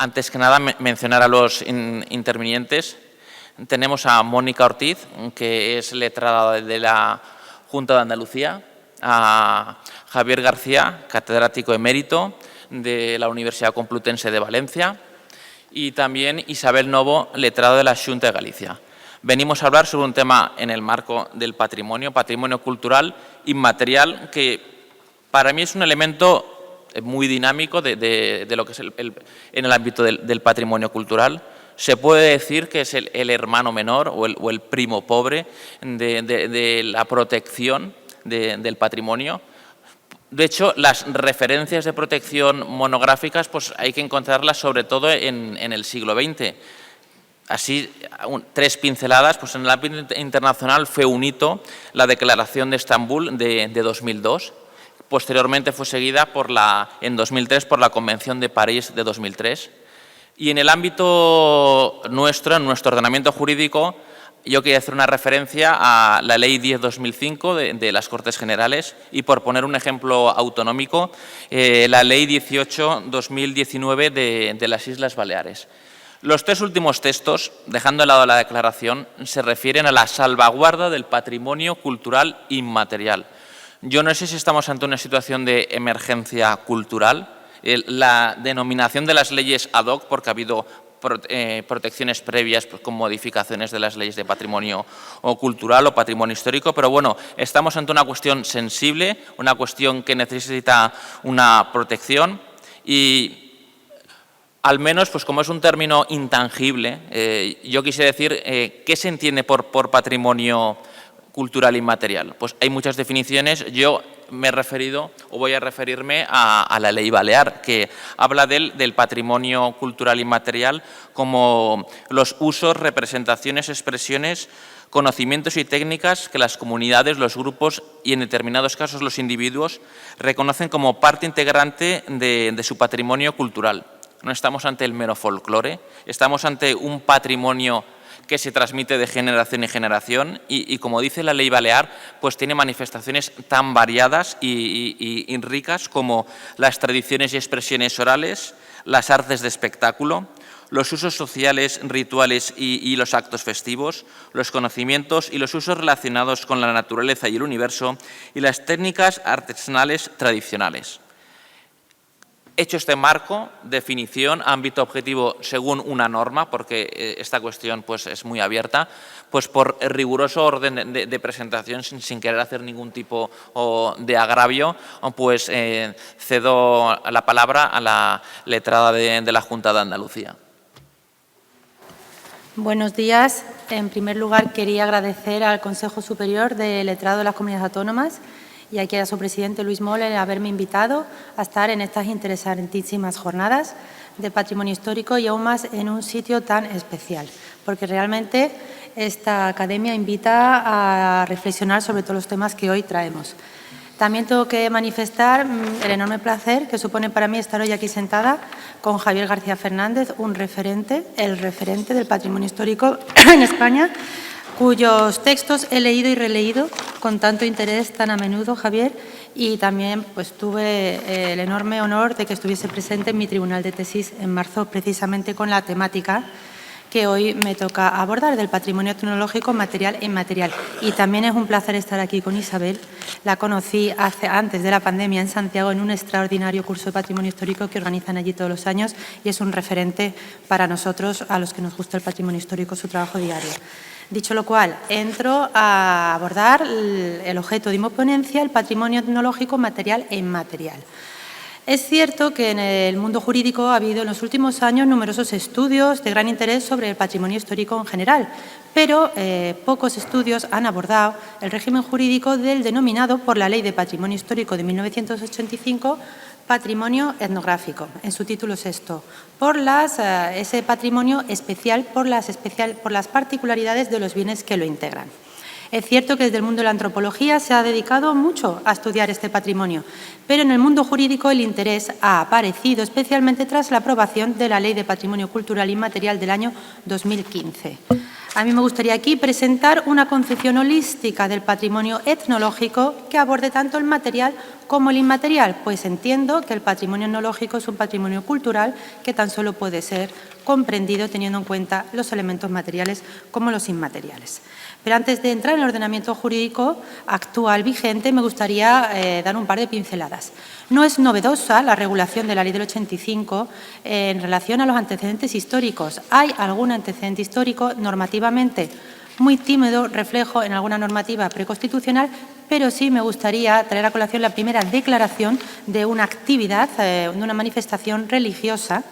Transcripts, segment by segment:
Antes que nada, mencionar a los intervinientes. Tenemos a Mónica Ortiz, que es letrada de la Junta de Andalucía, a Javier García, catedrático emérito de la Universidad Complutense de Valencia, y también Isabel Novo, letrado de la Xunta de Galicia. Venimos a hablar sobre un tema en el marco del patrimonio cultural inmaterial, que para mí es un elemento muy dinámico de lo que es en el ámbito del patrimonio cultural. Se puede decir que es el hermano menor o el primo pobre de la protección del patrimonio. De hecho, las referencias de protección monográficas pues hay que encontrarlas sobre todo en el siglo XX. Así, tres pinceladas, pues en el ámbito internacional fue un hito la Declaración de Estambul de 2002. Posteriormente fue seguida en 2003 por la Convención de París de 2003. Y en el ámbito nuestro, en nuestro ordenamiento jurídico, yo quería hacer una referencia a la Ley 10/2005 de las Cortes Generales y, por poner un ejemplo autonómico, la Ley 18/2019 de las Islas Baleares. Los tres últimos textos, dejando de lado la declaración, se refieren a la salvaguarda del patrimonio cultural inmaterial. Yo no sé si estamos ante una situación de emergencia cultural. La denominación de las leyes ad hoc, porque ha habido protecciones previas pues, con modificaciones de las leyes de patrimonio cultural o patrimonio histórico, pero bueno, estamos ante una cuestión sensible, una cuestión que necesita una protección y al menos, pues como es un término intangible, yo quisiera decir qué se entiende por patrimonio cultural inmaterial. Pues hay muchas definiciones. Yo me he referido o voy a referirme a la Ley Balear, que habla del patrimonio cultural inmaterial como los usos, representaciones, expresiones, conocimientos y técnicas que las comunidades, los grupos y en determinados casos los individuos reconocen como parte integrante de su patrimonio cultural. No estamos ante el mero folclore, estamos ante un patrimonio que se transmite de generación en generación y como dice la Ley Balear, pues tiene manifestaciones tan variadas y ricas como las tradiciones y expresiones orales, las artes de espectáculo, los usos sociales, rituales y los actos festivos, los conocimientos y los usos relacionados con la naturaleza y el universo y las técnicas artesanales tradicionales. Hecho este marco, definición, ámbito objetivo según una norma, porque esta cuestión pues, es muy abierta, pues por riguroso orden de presentación, sin querer hacer ningún tipo de agravio, pues cedo la palabra a la letrada de la Junta de Andalucía. Buenos días. En primer lugar, quería agradecer al Consejo Superior de Letrado de las Comunidades Autónomas y aquí a su presidente Luis Mole el haberme invitado a estar en estas interesantísimas jornadas de patrimonio histórico y aún más en un sitio tan especial, porque realmente esta academia invita a reflexionar sobre todos los temas que hoy traemos. También tengo que manifestar el enorme placer que supone para mí estar hoy aquí sentada con Javier García Fernández, el referente del patrimonio histórico en España, cuyos textos he leído y releído con tanto interés tan a menudo, Javier, y también pues tuve el enorme honor de que estuviese presente en mi tribunal de tesis en marzo, precisamente con la temática que hoy me toca abordar, del patrimonio etnológico material e inmaterial. Y también es un placer estar aquí con Isabel. La conocí antes de la pandemia en Santiago en un extraordinario curso de patrimonio histórico que organizan allí todos los años y es un referente para nosotros, a los que nos gusta el patrimonio histórico, su trabajo diario. Dicho lo cual, entro a abordar el objeto de mi ponencia, el patrimonio etnológico material e inmaterial. Es cierto que en el mundo jurídico ha habido en los últimos años numerosos estudios de gran interés sobre el patrimonio histórico en general, pero pocos estudios han abordado el régimen jurídico del denominado por la Ley de Patrimonio Histórico de 1985 patrimonio etnográfico, en su título sexto, por ese patrimonio especial por las particularidades de los bienes que lo integran. Es cierto que desde el mundo de la antropología se ha dedicado mucho a estudiar este patrimonio, pero en el mundo jurídico el interés ha aparecido especialmente tras la aprobación de la Ley de Patrimonio Cultural Inmaterial del año 2015. A mí me gustaría aquí presentar una concepción holística del patrimonio etnológico que aborde tanto el material ¿Cómo el inmaterial? Pues entiendo que el patrimonio etnológico es un patrimonio cultural que tan solo puede ser comprendido teniendo en cuenta los elementos materiales como los inmateriales. Pero antes de entrar en el ordenamiento jurídico actual vigente, me gustaría dar un par de pinceladas. No es novedosa la regulación de la Ley del 85 en relación a los antecedentes históricos. Hay algún antecedente histórico normativamente muy tímido reflejo en alguna normativa preconstitucional, pero sí me gustaría traer a colación la primera declaración de una actividad, de una manifestación religiosa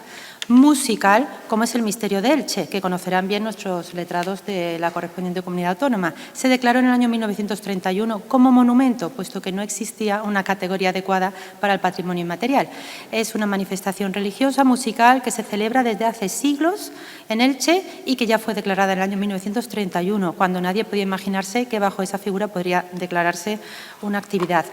musical, como es el Misterio de Elche, que conocerán bien nuestros letrados de la correspondiente comunidad autónoma. Se declaró en el año 1931 como monumento, puesto que no existía una categoría adecuada para el patrimonio inmaterial. Es una manifestación religiosa musical que se celebra desde hace siglos en Elche y que ya fue declarada en el año 1931, cuando nadie podía imaginarse que bajo esa figura podría declararse una actividad.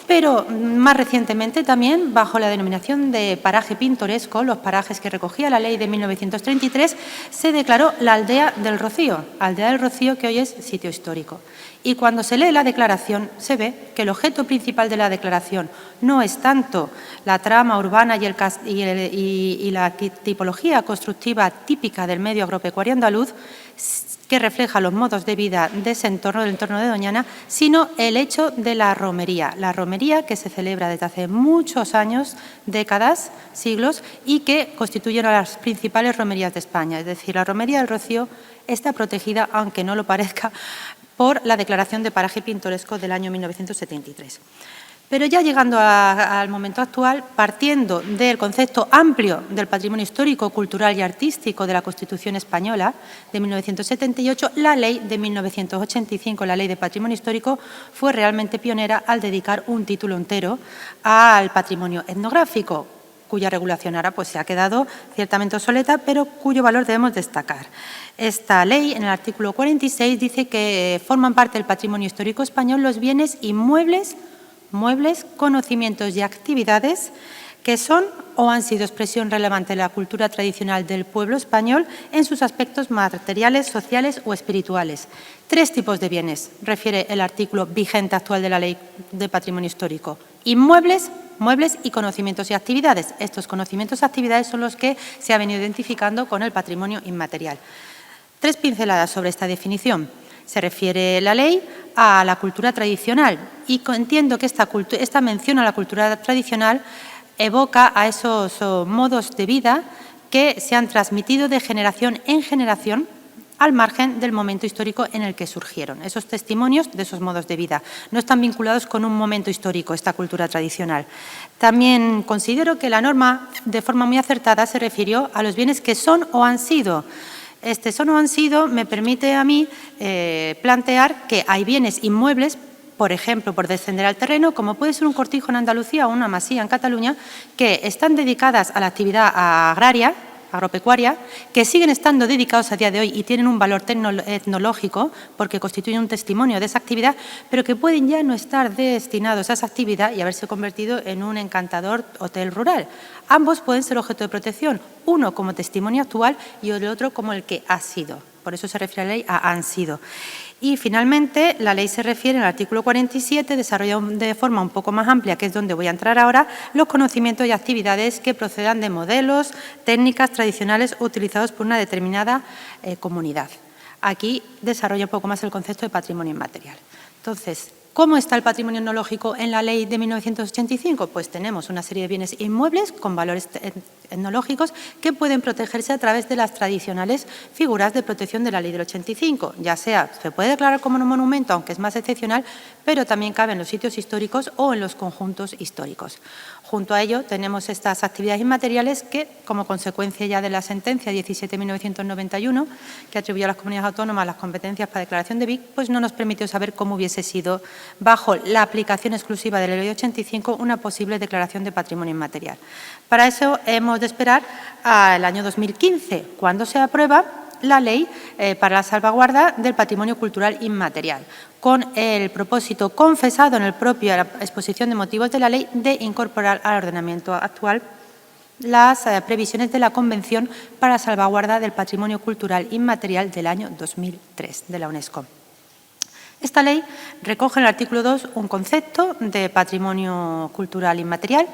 Pero más recientemente también, bajo la denominación de paraje pintoresco, los parajes que recogía la ley de 1933, se declaró la Aldea del Rocío, que hoy es sitio histórico. Y cuando se lee la declaración, se ve que el objeto principal de la declaración no es tanto la trama urbana y la tipología constructiva típica del medio agropecuario andaluz, que refleja los modos de vida de ese entorno, del entorno de Doñana, sino el hecho de la romería que se celebra desde hace muchos años, décadas, siglos, y que constituye una de las principales romerías de España. Es decir, la romería del Rocío está protegida, aunque no lo parezca, por la Declaración de Paraje Pintoresco del año 1973. Pero ya llegando al momento actual, partiendo del concepto amplio del patrimonio histórico, cultural y artístico de la Constitución española de 1978, la Ley de 1985, la Ley de Patrimonio Histórico, fue realmente pionera al dedicar un título entero al patrimonio etnográfico, cuya regulación ahora pues, se ha quedado ciertamente obsoleta, pero cuyo valor debemos destacar. Esta ley, en el artículo 46, dice que forman parte del patrimonio histórico español los bienes inmuebles, muebles, conocimientos y actividades que son o han sido expresión relevante de la cultura tradicional del pueblo español en sus aspectos materiales, sociales o espirituales. 3 tipos de bienes, refiere el artículo vigente actual de la Ley de Patrimonio Histórico: inmuebles, muebles y conocimientos y actividades. Estos conocimientos y actividades son los que se ha venido identificando con el patrimonio inmaterial. 3 pinceladas sobre esta definición. Se refiere la ley a la cultura tradicional y entiendo que esta mención a la cultura tradicional evoca a esos modos de vida que se han transmitido de generación en generación al margen del momento histórico en el que surgieron. Esos testimonios de esos modos de vida no están vinculados con un momento histórico, esta cultura tradicional. También considero que la norma, de forma muy acertada, se refirió a los bienes que son o han sido. Este son o han sido me permite a mí plantear que hay bienes inmuebles, por ejemplo, por descender al terreno, como puede ser un cortijo en Andalucía o una masía en Cataluña, que están dedicadas a la actividad agraria, agropecuaria, que siguen estando dedicados a día de hoy y tienen un valor etnológico porque constituyen un testimonio de esa actividad, pero que pueden ya no estar destinados a esa actividad y haberse convertido en un encantador hotel rural. Ambos pueden ser objeto de protección, uno como testimonio actual y el otro como el que ha sido. Por eso se refiere a la ley a han sido. Y finalmente, la ley se refiere en el artículo 47, desarrolla de forma un poco más amplia, que es donde voy a entrar ahora, los conocimientos y actividades que procedan de modelos, técnicas tradicionales utilizados por una determinada comunidad. Aquí desarrolla un poco más el concepto de patrimonio inmaterial. Entonces, ¿cómo está el patrimonio etnológico en la ley de 1985? Pues tenemos una serie de bienes inmuebles con valores etnológicos que pueden protegerse a través de las tradicionales figuras de protección de la ley del 85. Ya sea, se puede declarar como un monumento, aunque es más excepcional, pero también cabe en los sitios históricos o en los conjuntos históricos. Junto a ello tenemos estas actividades inmateriales que, como consecuencia ya de la sentencia 17.991, que atribuyó a las comunidades autónomas las competencias para declaración de BIC, pues no nos permitió saber cómo hubiese sido, bajo la aplicación exclusiva de la ley 85, una posible declaración de patrimonio inmaterial. Para eso hemos de esperar al año 2015, cuando se aprueba la Ley para la salvaguarda del patrimonio cultural inmaterial, con el propósito confesado en la propia exposición de motivos de la ley de incorporar al ordenamiento actual las previsiones de la Convención para la salvaguarda del patrimonio cultural inmaterial del año 2003 de la UNESCO. Esta ley recoge en el artículo 2 un concepto de patrimonio cultural inmaterial,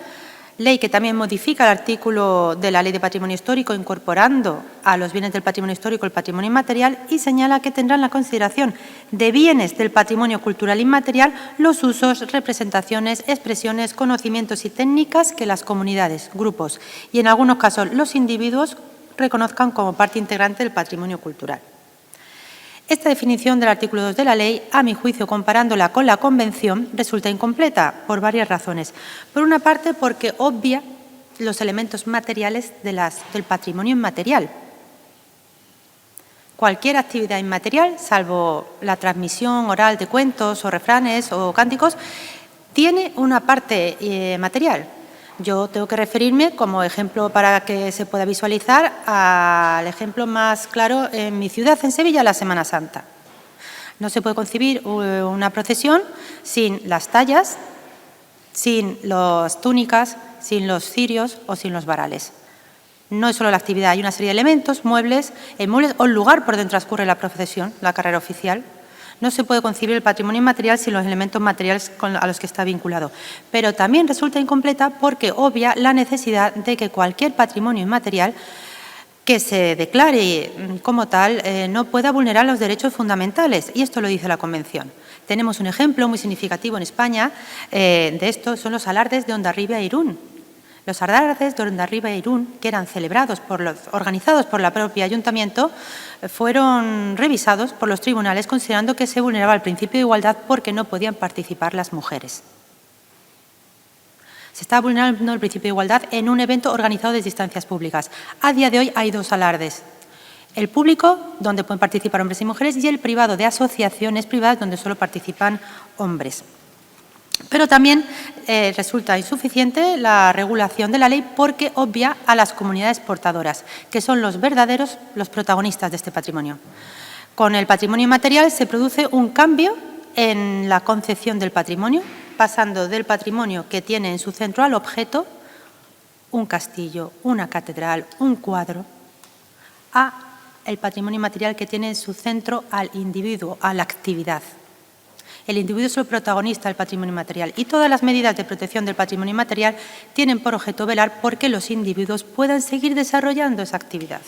ley que también modifica el artículo de la Ley de Patrimonio Histórico, incorporando a los bienes del patrimonio histórico el patrimonio inmaterial, y señala que tendrán la consideración de bienes del patrimonio cultural inmaterial los usos, representaciones, expresiones, conocimientos y técnicas que las comunidades, grupos y, en algunos casos, los individuos reconozcan como parte integrante del patrimonio cultural. Esta definición del artículo 2 de la ley, a mi juicio, comparándola con la Convención, resulta incompleta por varias razones. Por una parte, porque obvia los elementos materiales del patrimonio inmaterial. Cualquier actividad inmaterial, salvo la transmisión oral de cuentos o refranes o cánticos, tiene una parte material. Yo tengo que referirme, como ejemplo para que se pueda visualizar, al ejemplo más claro en mi ciudad, en Sevilla, la Semana Santa. No se puede concebir una procesión sin las tallas, sin las túnicas, sin los cirios o sin los varales. No es solo la actividad, hay una serie de elementos, muebles o el lugar por donde transcurre la procesión, la carrera oficial. No se puede concebir el patrimonio inmaterial sin los elementos materiales a los que está vinculado. Pero también resulta incompleta porque obvia la necesidad de que cualquier patrimonio inmaterial que se declare como tal no pueda vulnerar los derechos fundamentales, y esto lo dice la Convención. Tenemos un ejemplo muy significativo en España de esto, son los alardes de Hondarribia e Irún. Los alardes de Hondarribia e Irún, que eran organizados por la propia Ayuntamiento, fueron revisados por los tribunales considerando que se vulneraba el principio de igualdad porque no podían participar las mujeres. Se estaba vulnerando el principio de igualdad en un evento organizado desde instancias públicas. A día de hoy hay dos alardes. El público, donde pueden participar hombres y mujeres, y el privado, de asociaciones privadas, donde solo participan hombres. Pero también resulta insuficiente la regulación de la ley porque obvia a las comunidades portadoras, que son los protagonistas de este patrimonio. Con el patrimonio inmaterial se produce un cambio en la concepción del patrimonio, pasando del patrimonio que tiene en su centro al objeto, un castillo, una catedral, un cuadro, a el patrimonio inmaterial que tiene en su centro al individuo, a la actividad. El individuo es el protagonista del patrimonio inmaterial y todas las medidas de protección del patrimonio inmaterial tienen por objeto velar porque los individuos puedan seguir desarrollando esa actividad.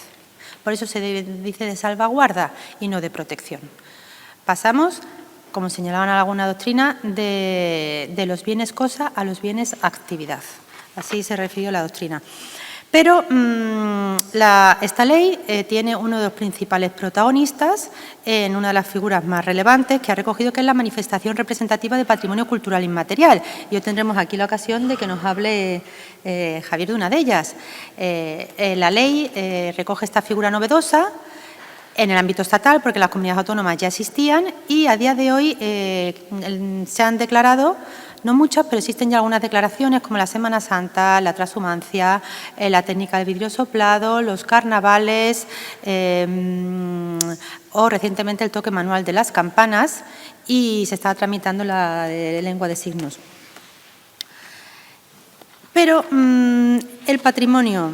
Por eso se dice de salvaguarda y no de protección. Pasamos, como señalaban en alguna doctrina, de los bienes cosa a los bienes actividad. Así se refirió la doctrina. Pero esta ley tiene uno de los principales protagonistas en una de las figuras más relevantes que ha recogido, que es la manifestación representativa de patrimonio cultural inmaterial. Y hoy tendremos aquí la ocasión de que nos hable Javier de una de ellas. La ley recoge esta figura novedosa en el ámbito estatal, porque las comunidades autónomas ya existían y a día de hoy se han declarado, no muchas, pero existen ya algunas declaraciones como la Semana Santa, la transhumancia, la técnica del vidrio soplado, los carnavales o recientemente el toque manual de las campanas, y se está tramitando la de lengua de signos. Pero el patrimonio,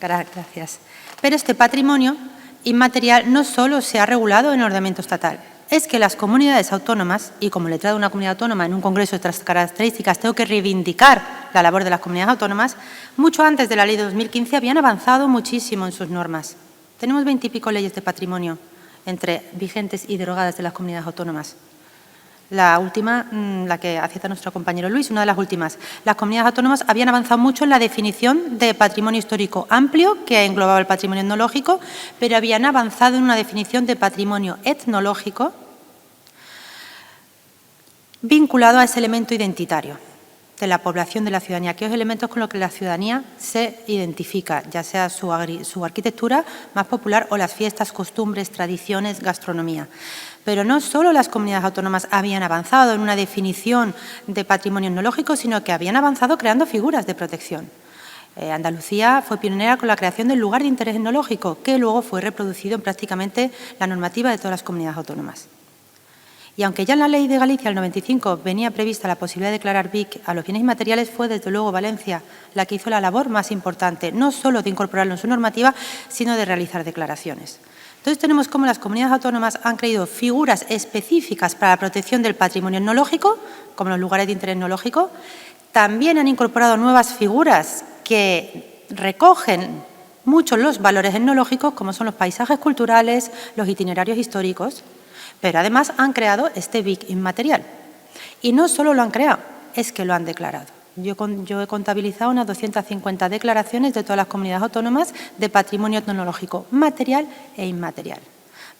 gracias, pero este patrimonio inmaterial no solo se ha regulado en el ordenamiento estatal, es que las comunidades autónomas, y como letrado de una comunidad autónoma en un congreso de estas características tengo que reivindicar la labor de las comunidades autónomas, mucho antes de la ley de 2015 habían avanzado muchísimo en sus normas. Tenemos 20 y pico leyes de patrimonio entre vigentes y derogadas de las comunidades autónomas. La última, la que acierta nuestro compañero Luis, una de las últimas. Las comunidades autónomas habían avanzado mucho en la definición de patrimonio histórico amplio, que englobaba el patrimonio etnológico, pero habían avanzado en una definición de patrimonio etnológico vinculado a ese elemento identitario de la población, de la ciudadanía, aquellos elementos con los que la ciudadanía se identifica, ya sea su arquitectura más popular o las fiestas, costumbres, tradiciones, gastronomía. Pero no solo las comunidades autónomas habían avanzado en una definición de patrimonio etnológico, sino que habían avanzado creando figuras de protección. Andalucía fue pionera con la creación del lugar de interés etnológico, que luego fue reproducido en prácticamente la normativa de todas las comunidades autónomas. Y aunque ya en la Ley de Galicia del 95 venía prevista la posibilidad de declarar BIC a los bienes inmateriales, fue desde luego Valencia la que hizo la labor más importante, no solo de incorporarlo en su normativa, sino de realizar declaraciones. Entonces tenemos cómo las comunidades autónomas han creado figuras específicas para la protección del patrimonio etnológico, como los lugares de interés etnológico. También han incorporado nuevas figuras que recogen muchos los valores etnológicos, como son los paisajes culturales, los itinerarios históricos, pero además han creado este BIC inmaterial. Y no solo lo han creado, es que lo han declarado. Yo he contabilizado unas 250 declaraciones de todas las comunidades autónomas de patrimonio etnológico material e inmaterial.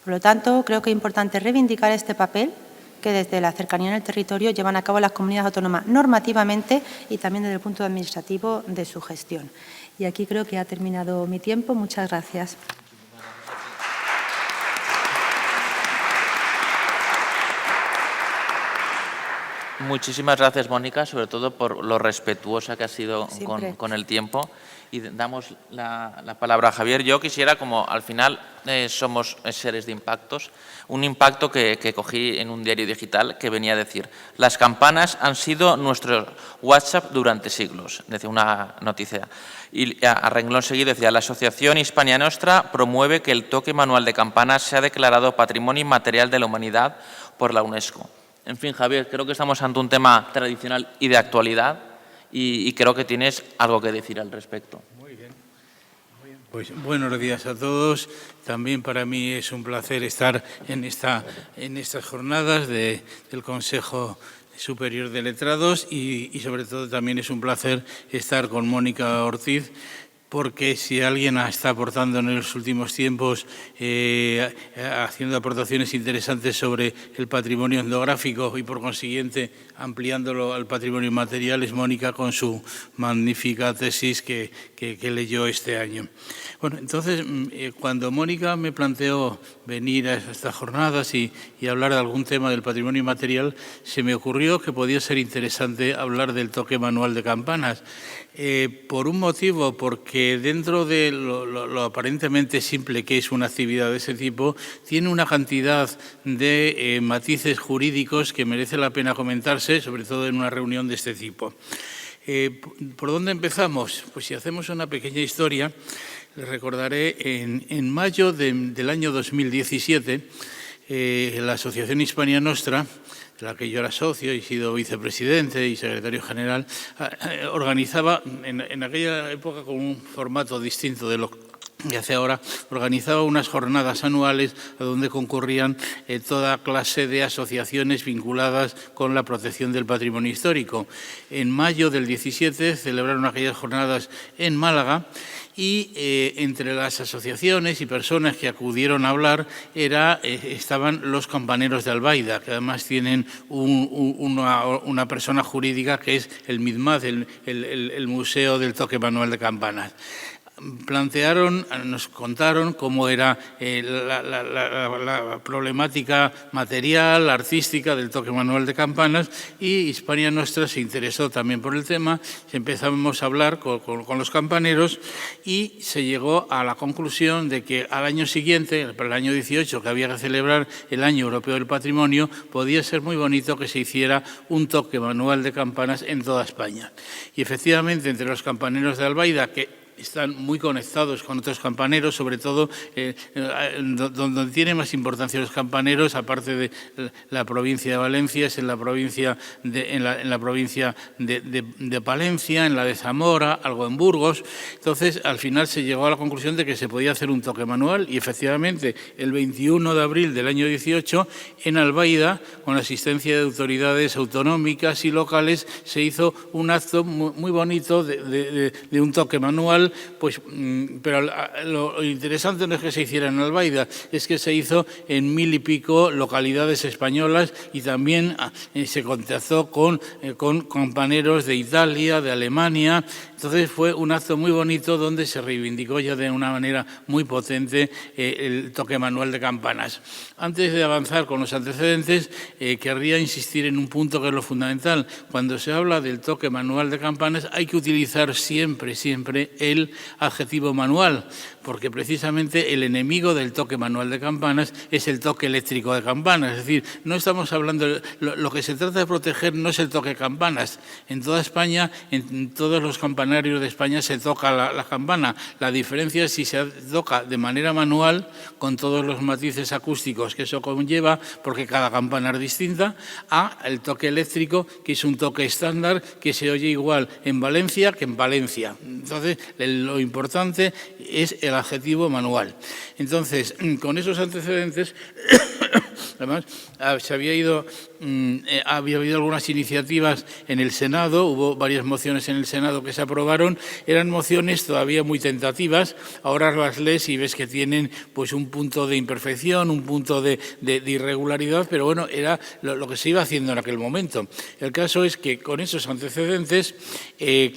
Por lo tanto, creo que es importante reivindicar este papel que desde la cercanía en el territorio llevan a cabo las comunidades autónomas normativamente y también desde el punto administrativo de su gestión. Y aquí creo que ha terminado mi tiempo. Muchas gracias. Muchísimas gracias, Mónica, sobre todo por lo respetuosa que has sido con el tiempo. Y damos la palabra a Javier. Yo quisiera, como al final somos seres de impactos, un impacto que cogí en un diario digital que venía a decir: las campanas han sido nuestro WhatsApp durante siglos. Decía una noticia. Y a renglón seguido decía: la Asociación Hispania Nostra promueve que el toque manual de campanas sea declarado Patrimonio Inmaterial de la Humanidad por la UNESCO. En fin, Javier, creo que estamos ante un tema tradicional y de actualidad y creo que tienes algo que decir al respecto. Muy bien. Pues buenos días a todos. También para mí es un placer estar en estas jornadas del Consejo Superior de Letrados y sobre todo también es un placer estar con Mónica Ortiz, porque si alguien está aportando en los últimos tiempos, haciendo aportaciones interesantes sobre el patrimonio etnográfico y por consiguiente ampliándolo al patrimonio inmaterial, es Mónica con su magnífica tesis que leyó este año. Bueno, entonces, cuando Mónica me planteó venir a estas jornadas y hablar de algún tema del patrimonio inmaterial, se me ocurrió que podía ser interesante hablar del toque manual de campanas. Por un motivo, porque dentro de lo aparentemente simple que es una actividad de ese tipo, tiene una cantidad de matices jurídicos que merece la pena comentarse, sobre todo en una reunión de este tipo. ¿Por dónde empezamos? Pues si hacemos una pequeña historia, les recordaré en mayo del año 2017, la Asociación Hispania Nostra, de la que yo era socio y he sido vicepresidente y secretario general, organizaba en aquella época con un formato distinto de lo que hace ahora, organizaba unas jornadas anuales a donde concurrían toda clase de asociaciones vinculadas con la protección del patrimonio histórico. En mayo del 17 celebraron aquellas jornadas en Málaga y entre las asociaciones y personas que acudieron a hablar estaban los campaneros de Albaida, que además tienen una persona jurídica que es el MIDMAD, el Museo del Toque Manual de Campanas. Nos contaron cómo era la problemática material, artística del toque manual de campanas, y Hispania Nostra se interesó también por el tema. Empezamos a hablar con los campaneros y se llegó a la conclusión de que al año siguiente, para el año 18, que había que celebrar el Año Europeo del Patrimonio, podía ser muy bonito que se hiciera un toque manual de campanas en toda España. Y efectivamente, entre los campaneros de Albaida, que están muy conectados con otros campaneros, sobre todo donde tiene más importancia los campaneros, aparte de la provincia de Valencia, es en la provincia de Palencia, en la de Zamora, algo en Burgos. Entonces, al final se llegó a la conclusión de que se podía hacer un toque manual y, efectivamente, el 21 de abril del año 18, en Albaida, con la asistencia de autoridades autonómicas y locales, se hizo un acto muy bonito de un toque manual. Pero lo interesante no es que se hiciera en Albaida, es que se hizo en 1000 y pico localidades españolas y también se contactó con campaneros de Italia, de Alemania. Entonces fue un acto muy bonito donde se reivindicó ya de una manera muy potente el toque manual de campanas. Antes de avanzar con los antecedentes, querría insistir en un punto que es lo fundamental. Cuando se habla del toque manual de campanas hay que utilizar siempre el adjetivo manual, porque precisamente el enemigo del toque manual de campanas es el toque eléctrico de campanas. Es decir, no estamos hablando, lo que se trata de proteger no es el toque de campanas. En toda España, en todos los campaneros campanarios de España se toca la campana. La diferencia es si se toca de manera manual, con todos los matices acústicos que eso conlleva, porque cada campana es distinta, a el toque eléctrico, que es un toque estándar que se oye igual en Valencia que en Valencia. Entonces, lo importante es el adjetivo manual. Entonces, con esos antecedentes, además, había habido algunas iniciativas en el Senado, hubo varias mociones en el Senado que se aprobaron, eran mociones todavía muy tentativas, ahora las lees y ves que tienen pues un punto de imperfección, un punto de irregularidad, pero bueno, era lo que se iba haciendo en aquel momento. El caso es que con esos antecedentes,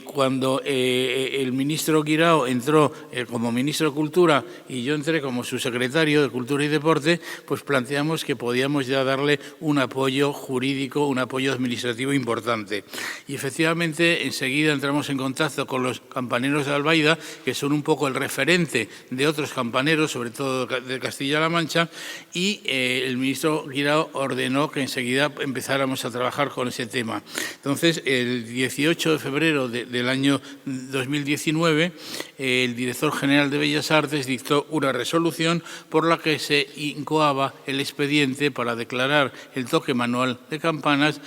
cuando el ministro Guirao entró como ministro de Cultura y yo entré como subsecretario de Cultura y Deporte, pues planteamos que podíamos ya darle un apoyo jurídico, un apoyo administrativo importante. Y efectivamente enseguida entramos en contacto con los campaneros de Albaida, que son un poco el referente de otros campaneros, sobre todo de Castilla-La Mancha, y el ministro Guirao ordenó que enseguida empezáramos a trabajar con ese tema. Entonces, el 18 de febrero del año 2019, el director general de Bellas Artes dictó una resolución por la que se incoaba el expediente para declarar el toque manual de campanas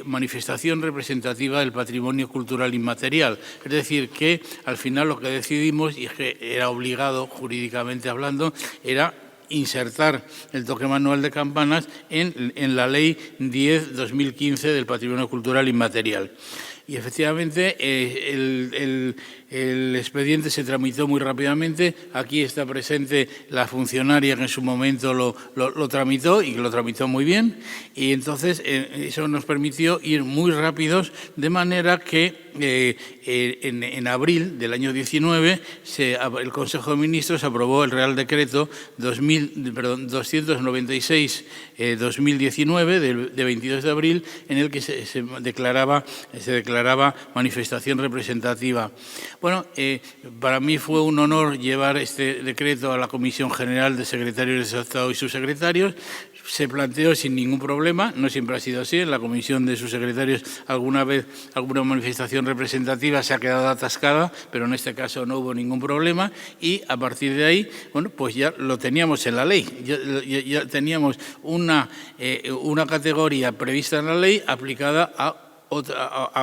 manifestación representativa del patrimonio cultural inmaterial. Es decir, que al final lo que decidimos, y es que era obligado jurídicamente hablando, era insertar el toque manual de campanas en la Ley 10/2015 del patrimonio cultural inmaterial. Y efectivamente el expediente se tramitó muy rápidamente. Aquí está presente la funcionaria que en su momento lo tramitó y que lo tramitó muy bien. Y entonces eso nos permitió ir muy rápidos, de manera que en abril del año 19 el Consejo de Ministros aprobó el Real Decreto 296/2019 de 22 de abril, en el que se declaraba manifestación representativa. Bueno, para mí fue un honor llevar este decreto a la Comisión General de Secretarios de Estado y Subsecretarios. Se planteó sin ningún problema, no siempre ha sido así. En la Comisión de Subsecretarios alguna vez alguna manifestación representativa se ha quedado atascada, pero en este caso no hubo ningún problema y a partir de ahí, bueno, pues ya lo teníamos en la ley. Ya teníamos una categoría prevista en la ley aplicada a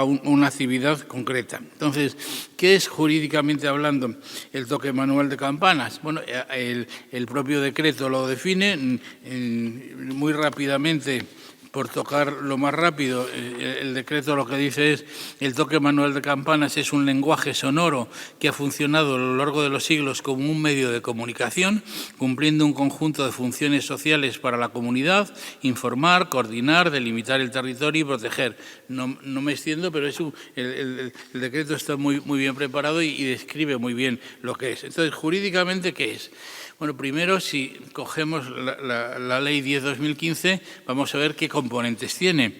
una actividad concreta. Entonces, ¿qué es jurídicamente hablando el toque manual de campanas? Bueno, el propio decreto lo define muy rápidamente. Por tocar lo más rápido, el decreto lo que dice es: el toque manual de campanas es un lenguaje sonoro que ha funcionado a lo largo de los siglos como un medio de comunicación, cumpliendo un conjunto de funciones sociales para la comunidad: informar, coordinar, delimitar el territorio y proteger. No me extiendo, pero el decreto está muy bien preparado y describe muy bien lo que es. Entonces, jurídicamente, ¿qué es? Bueno, primero, si cogemos la Ley 10/2015, vamos a ver qué componentes tiene.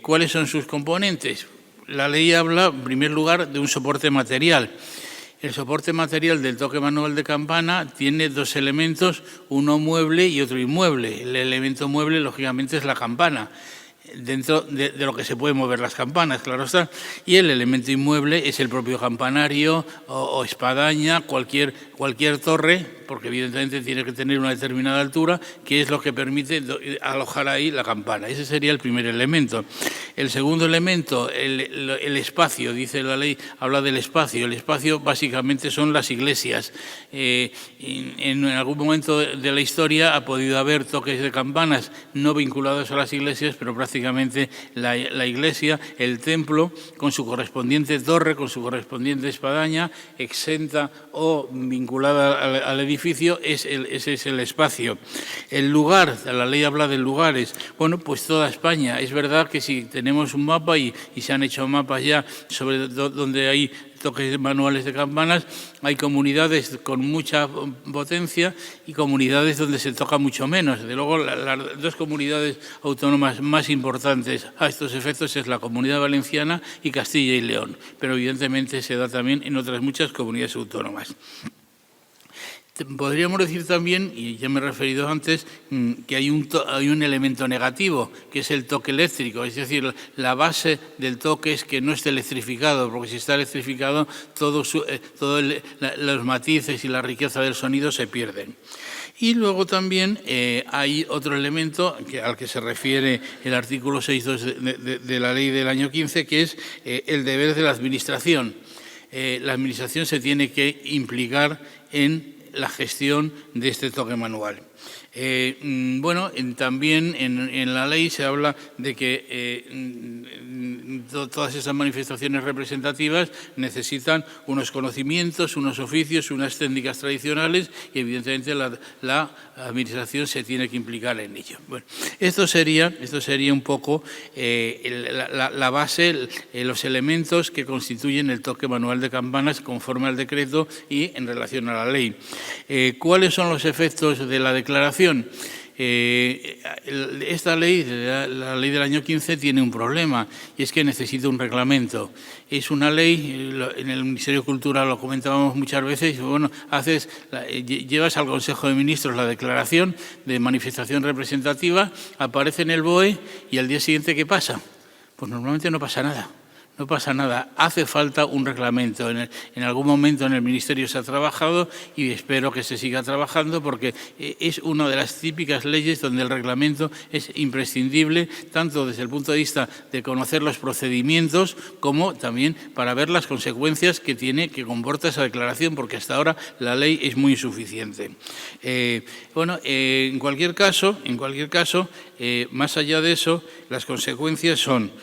¿Cuáles son sus componentes? La ley habla, en primer lugar, de un soporte material. El soporte material del toque manual de campana tiene dos elementos, uno mueble y otro inmueble. El elemento mueble, lógicamente, es la campana, dentro de lo que se pueden mover las campanas, claro está, y el elemento inmueble es el propio campanario o espadaña, cualquier torre, porque evidentemente tiene que tener una determinada altura, que es lo que permite alojar ahí la campana. Ese sería el primer elemento. El segundo elemento, el espacio, dice la ley, habla del espacio. El espacio básicamente son las iglesias. En algún momento de la historia ha podido haber toques de campanas no vinculados a las iglesias, pero prácticamente la iglesia, el templo, con su correspondiente torre, con su correspondiente espadaña, exenta o vinculada al edificio, ese es el espacio. El lugar, la ley habla de lugares. Bueno, pues toda España. Es verdad que si tenemos un mapa y se han hecho mapas ya sobre donde hay toques manuales de campanas, hay comunidades con mucha potencia y comunidades donde se toca mucho menos. De luego, las dos comunidades autónomas más importantes a estos efectos es la Comunidad Valenciana y Castilla y León, pero evidentemente se da también en otras muchas comunidades autónomas. Podríamos decir también, y ya me he referido antes, que hay un elemento negativo, que es el toque eléctrico. Es decir, la base del toque es que no esté electrificado, porque si está electrificado, todos los matices y la riqueza del sonido se pierden. Y luego también hay otro elemento al que se refiere el artículo 6.2 de la ley del año 15, que es el deber de la Administración. La Administración se tiene que implicar en la gestión de este toque manual. También en la ley se habla de que todas esas manifestaciones representativas necesitan unos conocimientos, unos oficios, unas técnicas tradicionales y evidentemente la Administración se tiene que implicar en ello. Bueno, esto sería un poco la base, los elementos que constituyen el toque manual de campanas conforme al decreto y en relación a la ley. ¿Cuáles son los efectos de la declaración? Esta ley, la ley del año 15, tiene un problema y es que necesita un reglamento. Es una ley, en el Ministerio de Cultura lo comentábamos muchas veces, bueno, llevas al Consejo de Ministros la declaración de manifestación representativa, aparece en el BOE y al día siguiente, ¿qué pasa? Pues normalmente no pasa nada. No pasa nada, hace falta un reglamento. En algún momento en el Ministerio se ha trabajado y espero que se siga trabajando porque es una de las típicas leyes donde el reglamento es imprescindible, tanto desde el punto de vista de conocer los procedimientos como también para ver las consecuencias que comporta esa declaración, porque hasta ahora la ley es muy insuficiente. En cualquier caso, más allá de eso, las consecuencias son,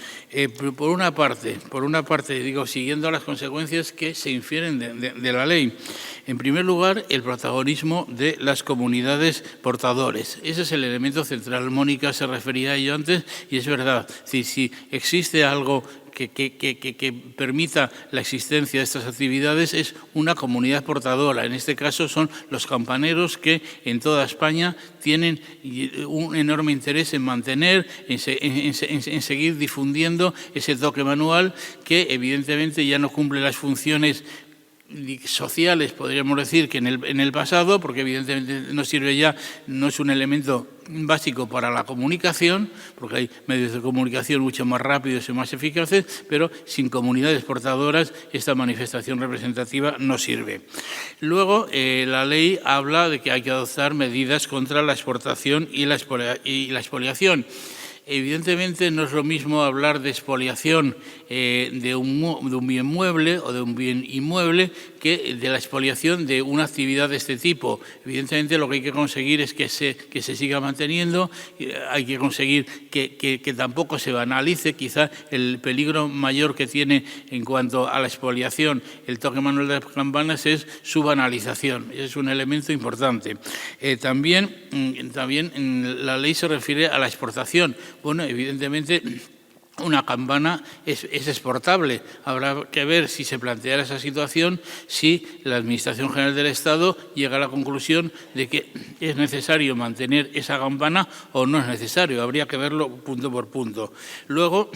por una parte, siguiendo las consecuencias que se infieren de la ley. En primer lugar, el protagonismo de las comunidades portadores. Ese es el elemento central. Mónica se refería a ello antes y es verdad. Si existe algo que permita la existencia de estas actividades es una comunidad portadora. En este caso son los campaneros que en toda España tienen un enorme interés en mantener, en seguir difundiendo ese toque manual que evidentemente ya no cumple las funciones sociales, podríamos decir, que en el pasado, porque evidentemente no sirve ya, no es un elemento básico para la comunicación, porque hay medios de comunicación mucho más rápidos y más eficaces, pero sin comunidades portadoras esta manifestación representativa no sirve. Luego, la ley habla de que hay que adoptar medidas contra la exportación y la expoliación. Evidentemente no es lo mismo hablar de expoliación de un bien mueble o de un bien inmueble que de la expoliación de una actividad de este tipo. Evidentemente lo que hay que conseguir es que se siga manteniendo, hay que conseguir que tampoco se banalice. Quizá el peligro mayor que tiene en cuanto a la expoliación el toque manual de las campanas es su banalización. Es un elemento importante. También la ley se refiere a la exportación. Bueno, evidentemente una campana es exportable. Habrá que ver si se planteara esa situación, si la Administración General del Estado llega a la conclusión de que es necesario mantener esa campana o no es necesario. Habría que verlo punto por punto. Luego,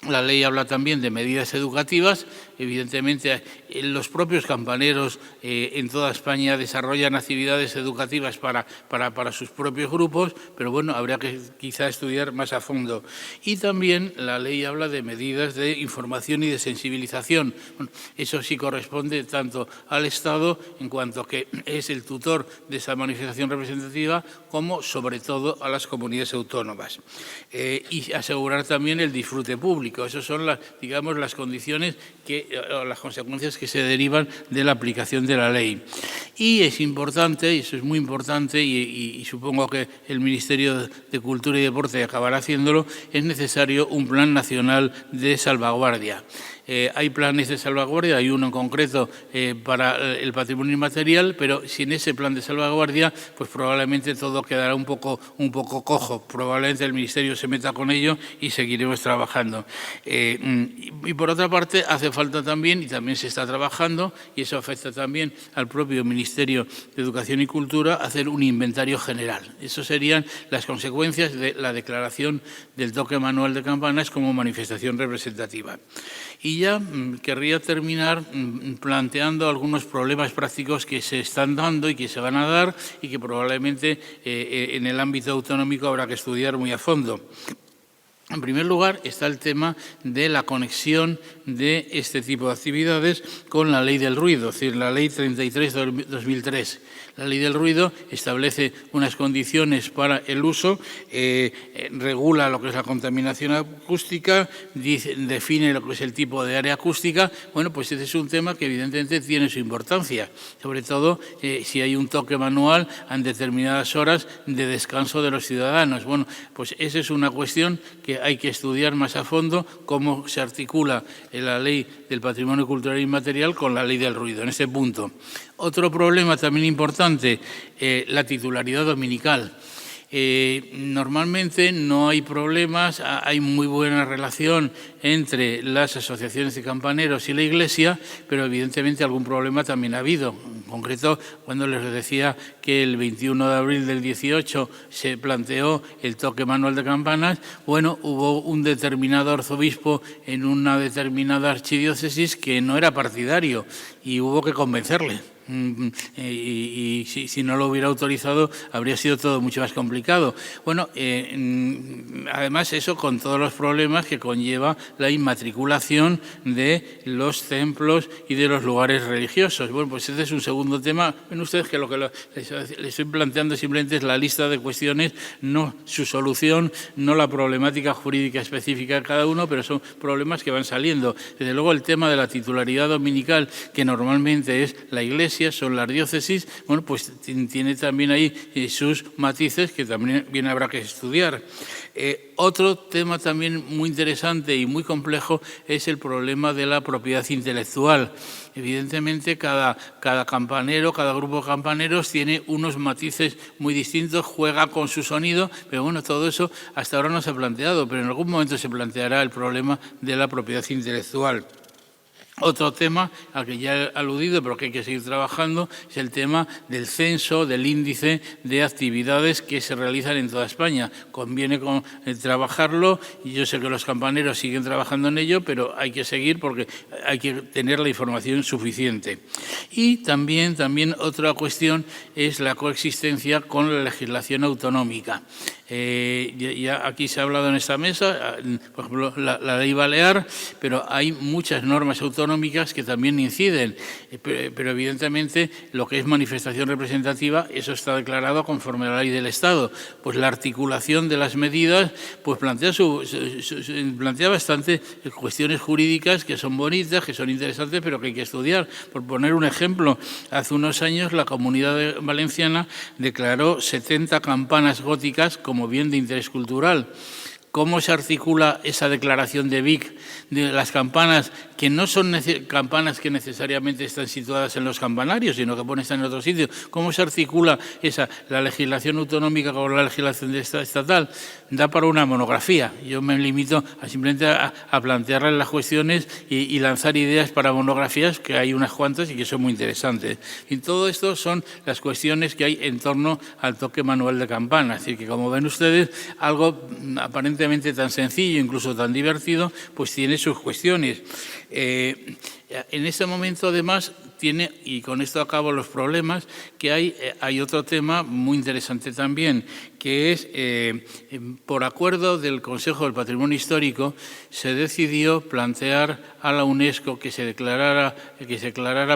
la ley habla también de medidas educativas. Evidentemente, los propios campaneros en toda España desarrollan actividades educativas para sus propios grupos, pero bueno, habría que quizá estudiar más a fondo. Y también la ley habla de medidas de información y de sensibilización. Bueno, eso sí corresponde tanto al Estado, en cuanto que es el tutor de esa manifestación representativa, como sobre todo a las comunidades autónomas. Y asegurar también el disfrute público. Esas son las condiciones o las consecuencias que se derivan de la aplicación de la ley. Y es importante, y eso es muy importante, y supongo que el Ministerio de Cultura y Deporte acabará haciéndolo, es necesario un plan nacional de salvaguardia. Hay planes de salvaguardia, hay uno en concreto para el patrimonio inmaterial, pero sin ese plan de salvaguardia, pues probablemente todo quedará un poco cojo. Probablemente el Ministerio se meta con ello y seguiremos trabajando. Y por otra parte, hace falta también, y también se está trabajando, y eso afecta también al propio Ministerio de Educación y Cultura, hacer un inventario general. Eso serían las consecuencias de la declaración del toque manual de campanas como manifestación representativa. Y ya querría terminar planteando algunos problemas prácticos que se están dando y que se van a dar y que probablemente en el ámbito autonómico habrá que estudiar muy a fondo. En primer lugar, está el tema de la conexión de este tipo de actividades con la ley del ruido, es decir, la ley 33/2003. La ley del ruido establece unas condiciones para el uso, regula lo que es la contaminación acústica, define lo que es el tipo de área acústica. Bueno, pues ese es un tema que evidentemente tiene su importancia, sobre todo si hay un toque manual en determinadas horas de descanso de los ciudadanos. Bueno, pues esa es una cuestión que hay que estudiar más a fondo, cómo se articula la ley del patrimonio cultural inmaterial con la ley del ruido, en ese punto. Otro problema también importante, la titularidad dominical. Normalmente no hay problemas, hay muy buena relación entre las asociaciones de campaneros y la Iglesia, pero evidentemente algún problema también ha habido. En concreto, cuando les decía que el 21 de abril del 18 se planteó el toque manual de campanas, bueno, hubo un determinado arzobispo en una determinada archidiócesis que no era partidario y hubo que convencerle. Y si no lo hubiera autorizado habría sido todo mucho más complicado. Bueno, además eso con todos los problemas que conlleva la inmatriculación de los templos y de los lugares religiosos. Bueno, pues ese es un segundo tema. Ven ustedes que lo que les estoy planteando simplemente es la lista de cuestiones, no su solución, no la problemática jurídica específica de cada uno, pero son problemas que van saliendo. Desde luego el tema de la titularidad dominical, que normalmente es la Iglesia, son las diócesis, bueno, pues tiene también ahí sus matices que también bien habrá que estudiar. Otro tema también muy interesante y muy complejo es el problema de la propiedad intelectual. Evidentemente, cada campanero, cada grupo de campaneros tiene unos matices muy distintos, juega con su sonido, pero bueno, todo eso hasta ahora no se ha planteado, pero en algún momento se planteará el problema de la propiedad intelectual. Otro tema al que ya he aludido, pero que hay que seguir trabajando, es el tema del censo, del índice de actividades que se realizan en toda España. Conviene trabajarlo, y yo sé que los campaneros siguen trabajando en ello, pero hay que seguir porque hay que tener la información suficiente. Y también otra cuestión es la coexistencia con la legislación autonómica. Ya aquí se ha hablado en esta mesa, por ejemplo, la ley balear, pero hay muchas normas autonómicas que también inciden, pero evidentemente lo que es manifestación representativa, eso está declarado conforme a la ley del Estado. Pues la articulación de las medidas pues plantea bastante cuestiones jurídicas que son bonitas, que son interesantes, pero que hay que estudiar. Por poner un ejemplo, hace unos años la Comunidad Valenciana declaró 70 campanas góticas como bien de interés cultural. ¿Cómo se articula esa declaración de Vic de las campanas, que no son campanas que necesariamente están situadas en los campanarios, sino que están en otro sitio? ¿Cómo se articula la legislación autonómica con la legislación estatal? Da para una monografía. Yo me limito simplemente a plantearles las cuestiones y lanzar ideas para monografías, que hay unas cuantas y que son muy interesantes. Y todo esto son las cuestiones que hay en torno al toque manual de campana. Es decir, que como ven ustedes, algo aparentemente tan sencillo, incluso tan divertido, pues tiene sus cuestiones. En este momento, además, tiene, y con esto acabo los problemas, que hay otro tema muy interesante también, que es, por acuerdo del Consejo del Patrimonio Histórico, se decidió plantear a la UNESCO que se declarara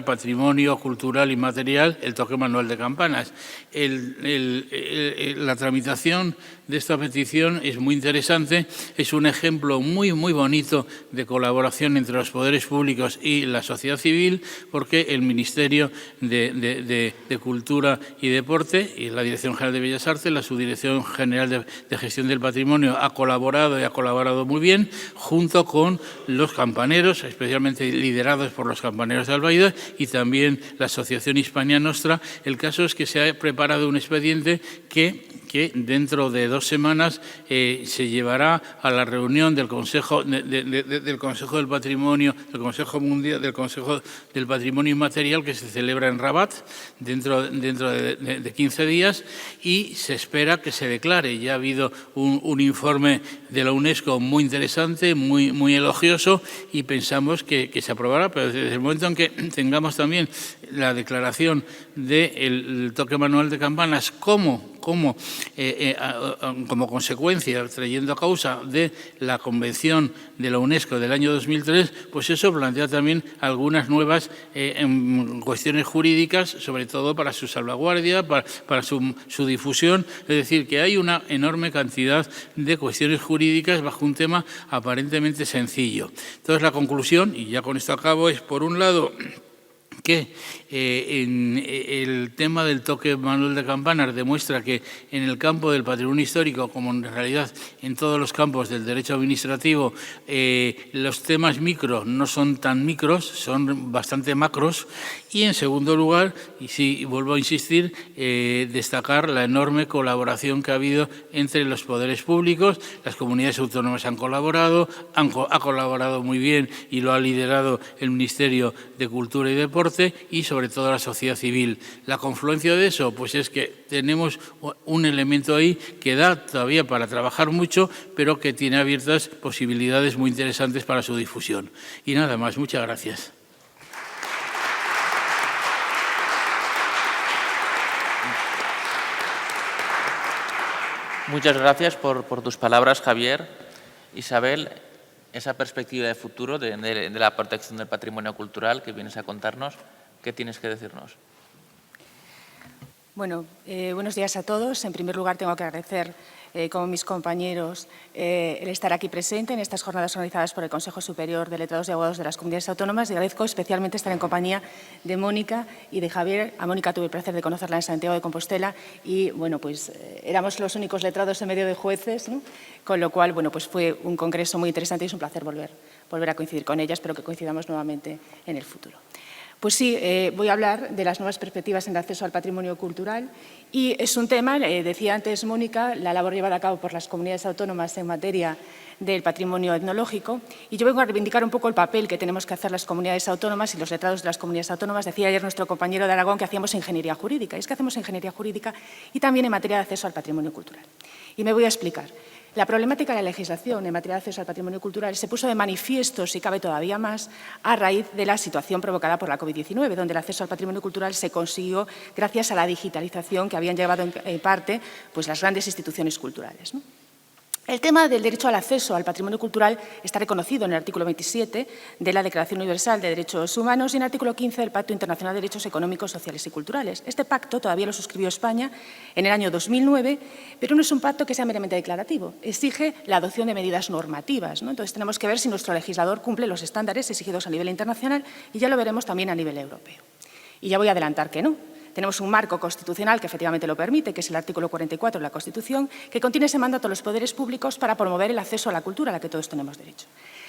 patrimonio cultural inmaterial el toque manual de campanas. La tramitación de esta petición es muy interesante, es un ejemplo muy, muy bonito de colaboración entre los poderes públicos y la sociedad civil, porque el Ministerio de Cultura y Deporte y la Dirección General de Bellas Artes, la Subdirección General de Gestión del Patrimonio, ha colaborado muy bien, junto con los campaneros, especialmente liderados por los campaneros de Albaida, y también la Asociación Hispania Nostra. El caso es que se ha preparado un expediente que que dentro de 2 semanas se llevará a la reunión del Consejo del Consejo del Patrimonio, del Consejo Mundial, del Consejo del Patrimonio Inmaterial, que se celebra en Rabat dentro de 15 días, y se espera que se declare. Ya ha habido un informe de la UNESCO muy interesante, muy elogioso, y pensamos que se aprobará, pero desde el momento en que tengamos también la declaración del toque manual de campanas como consecuencia, trayendo a causa de la Convención de la UNESCO del año 2003, pues eso plantea también algunas nuevas cuestiones jurídicas, sobre todo para su salvaguardia, para su difusión. Es decir, que hay una enorme cantidad de cuestiones jurídicas bajo un tema aparentemente sencillo. Entonces, la conclusión, y ya con esto acabo, es, por un lado, que en el tema del toque manual de campanas demuestra que en el campo del patrimonio histórico, como en realidad en todos los campos del derecho administrativo, los temas micros no son tan micros, son bastante macros. Y en segundo lugar, y sí vuelvo a insistir, destacar la enorme colaboración que ha habido entre los poderes públicos. Las comunidades autónomas han colaborado, ha colaborado muy bien y lo ha liderado el Ministerio de Cultura y Deporte, y sobre todo la sociedad civil. La confluencia de eso, pues es que tenemos un elemento ahí que da todavía para trabajar mucho, pero que tiene abiertas posibilidades muy interesantes para su difusión. Y nada más, muchas gracias. Muchas gracias por tus palabras, Javier. Isabel, esa perspectiva de futuro de la protección del patrimonio cultural que vienes a contarnos, ¿qué tienes que decirnos? Bueno, buenos días a todos. En primer lugar, tengo que agradecer, como mis compañeros, el estar aquí presente en estas jornadas organizadas por el Consejo Superior de Letrados y Abogados de las Comunidades Autónomas, y agradezco especialmente estar en compañía de Mónica y de Javier. A Mónica tuve el placer de conocerla en Santiago de Compostela y, bueno, pues éramos los únicos letrados en medio de jueces, ¿no? Con lo cual, bueno, pues fue un congreso muy interesante y es un placer volver a coincidir con ellas, pero que coincidamos nuevamente en el futuro. Pues sí, voy a hablar de las nuevas perspectivas en el acceso al patrimonio cultural, y es un tema, decía antes Mónica, la labor llevada a cabo por las comunidades autónomas en materia del patrimonio etnológico, y yo vengo a reivindicar un poco el papel que tenemos que hacer las comunidades autónomas y los letrados de las comunidades autónomas. Decía ayer nuestro compañero de Aragón que hacíamos ingeniería jurídica, y es que hacemos ingeniería jurídica y también en materia de acceso al patrimonio cultural. Y me voy a explicar. La problemática de la legislación en materia de acceso al patrimonio cultural se puso de manifiesto, si cabe todavía más, a raíz de la situación provocada por la COVID-19, donde el acceso al patrimonio cultural se consiguió gracias a la digitalización que habían llevado en parte pues, las grandes instituciones culturales, ¿no? El tema del derecho al acceso al patrimonio cultural está reconocido en el artículo 27 de la Declaración Universal de Derechos Humanos y en el artículo 15 del Pacto Internacional de Derechos Económicos, Sociales y Culturales. Este pacto todavía lo suscribió España en el año 2009, pero no es un pacto que sea meramente declarativo. Exige la adopción de medidas normativas, ¿no? Entonces tenemos que ver si nuestro legislador cumple los estándares exigidos a nivel internacional, y ya lo veremos también a nivel europeo. Y ya voy a adelantar que no. Tenemos un marco constitucional que efectivamente lo permite, que es el artículo 44 de la Constitución, que contiene ese mandato a los poderes públicos para promover el acceso a la cultura a la que todos tenemos derecho.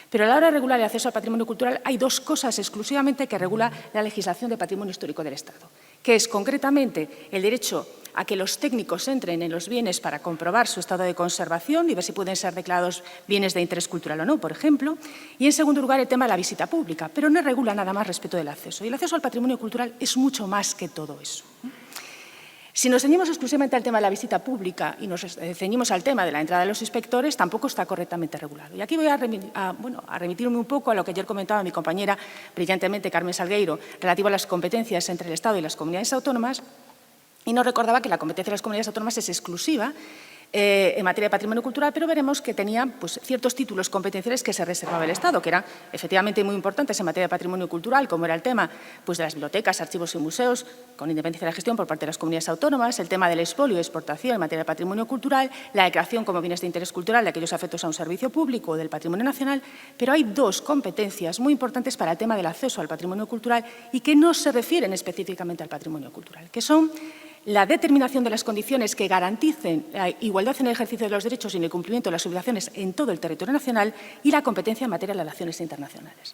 Pero a la hora de regular el acceso al patrimonio cultural hay dos cosas exclusivamente que regula la legislación de patrimonio histórico del Estado, que es concretamente el derecho a que los técnicos entren en los bienes para comprobar su estado de conservación y ver si pueden ser declarados bienes de interés cultural o no, por ejemplo. Y, en segundo lugar, el tema de la visita pública, pero no regula nada más respecto del acceso. Y el acceso al patrimonio cultural es mucho más que todo eso. Si nos ceñimos exclusivamente al tema de la visita pública y nos ceñimos al tema de la entrada de los inspectores, tampoco está correctamente regulado. Y aquí voy a remitirme un poco a lo que ayer comentaba mi compañera brillantemente, Carmen Salgueiro, relativo a las competencias entre el Estado y las comunidades autónomas, y nos recordaba que la competencia de las comunidades autónomas es exclusiva en materia de patrimonio cultural, pero veremos que tenía pues, ciertos títulos competenciales que se reservaba el Estado, que eran efectivamente muy importantes en materia de patrimonio cultural, como era el tema pues, de las bibliotecas, archivos y museos, con independencia de la gestión por parte de las comunidades autónomas, el tema del expolio y exportación en materia de patrimonio cultural, la declaración como bienes de interés cultural de aquellos afectos a un servicio público o del patrimonio nacional, pero hay dos competencias muy importantes para el tema del acceso al patrimonio cultural y que no se refieren específicamente al patrimonio cultural, que son la determinación de las condiciones que garanticen la igualdad en el ejercicio de los derechos y en el cumplimiento de las obligaciones en todo el territorio nacional y la competencia en materia de relaciones internacionales.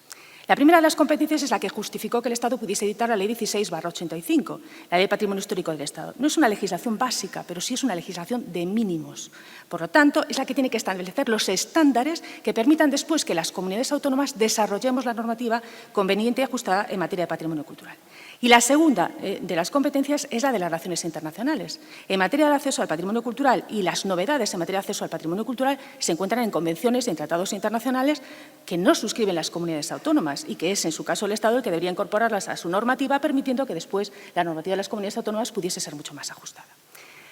La primera de las competencias es la que justificó que el Estado pudiese dictar la Ley 16/85, la Ley de Patrimonio Histórico del Estado. No es una legislación básica, pero sí es una legislación de mínimos. Por lo tanto, es la que tiene que establecer los estándares que permitan después que las comunidades autónomas desarrollemos la normativa conveniente y ajustada en materia de patrimonio cultural. Y la segunda de las competencias es la de las relaciones internacionales. En materia de acceso al patrimonio cultural y las novedades en materia de acceso al patrimonio cultural se encuentran en convenciones y en tratados internacionales que no suscriben las comunidades autónomas y que es, en su caso, el Estado el que debería incorporarlas a su normativa, permitiendo que después la normativa de las comunidades autónomas pudiese ser mucho más ajustada.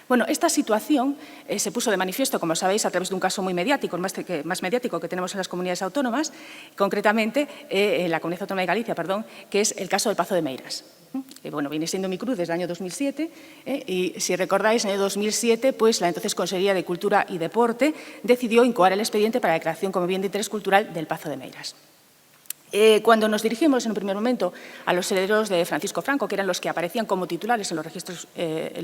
Bueno, esta situación se puso de manifiesto, como sabéis, a través de un caso muy mediático, el más mediático que tenemos en las comunidades autónomas, concretamente en la Comunidad Autónoma de Galicia, que es el caso del Pazo de Meirás. Bueno, viene siendo mi cruz desde el año 2007 y, si recordáis, en el año 2007, pues la entonces Consejería de Cultura y Deporte decidió incoar el expediente para la declaración como bien de interés cultural del Pazo de Meirás. Cuando nos dirigimos en un primer momento a los herederos de Francisco Franco, que eran los que aparecían como titulares en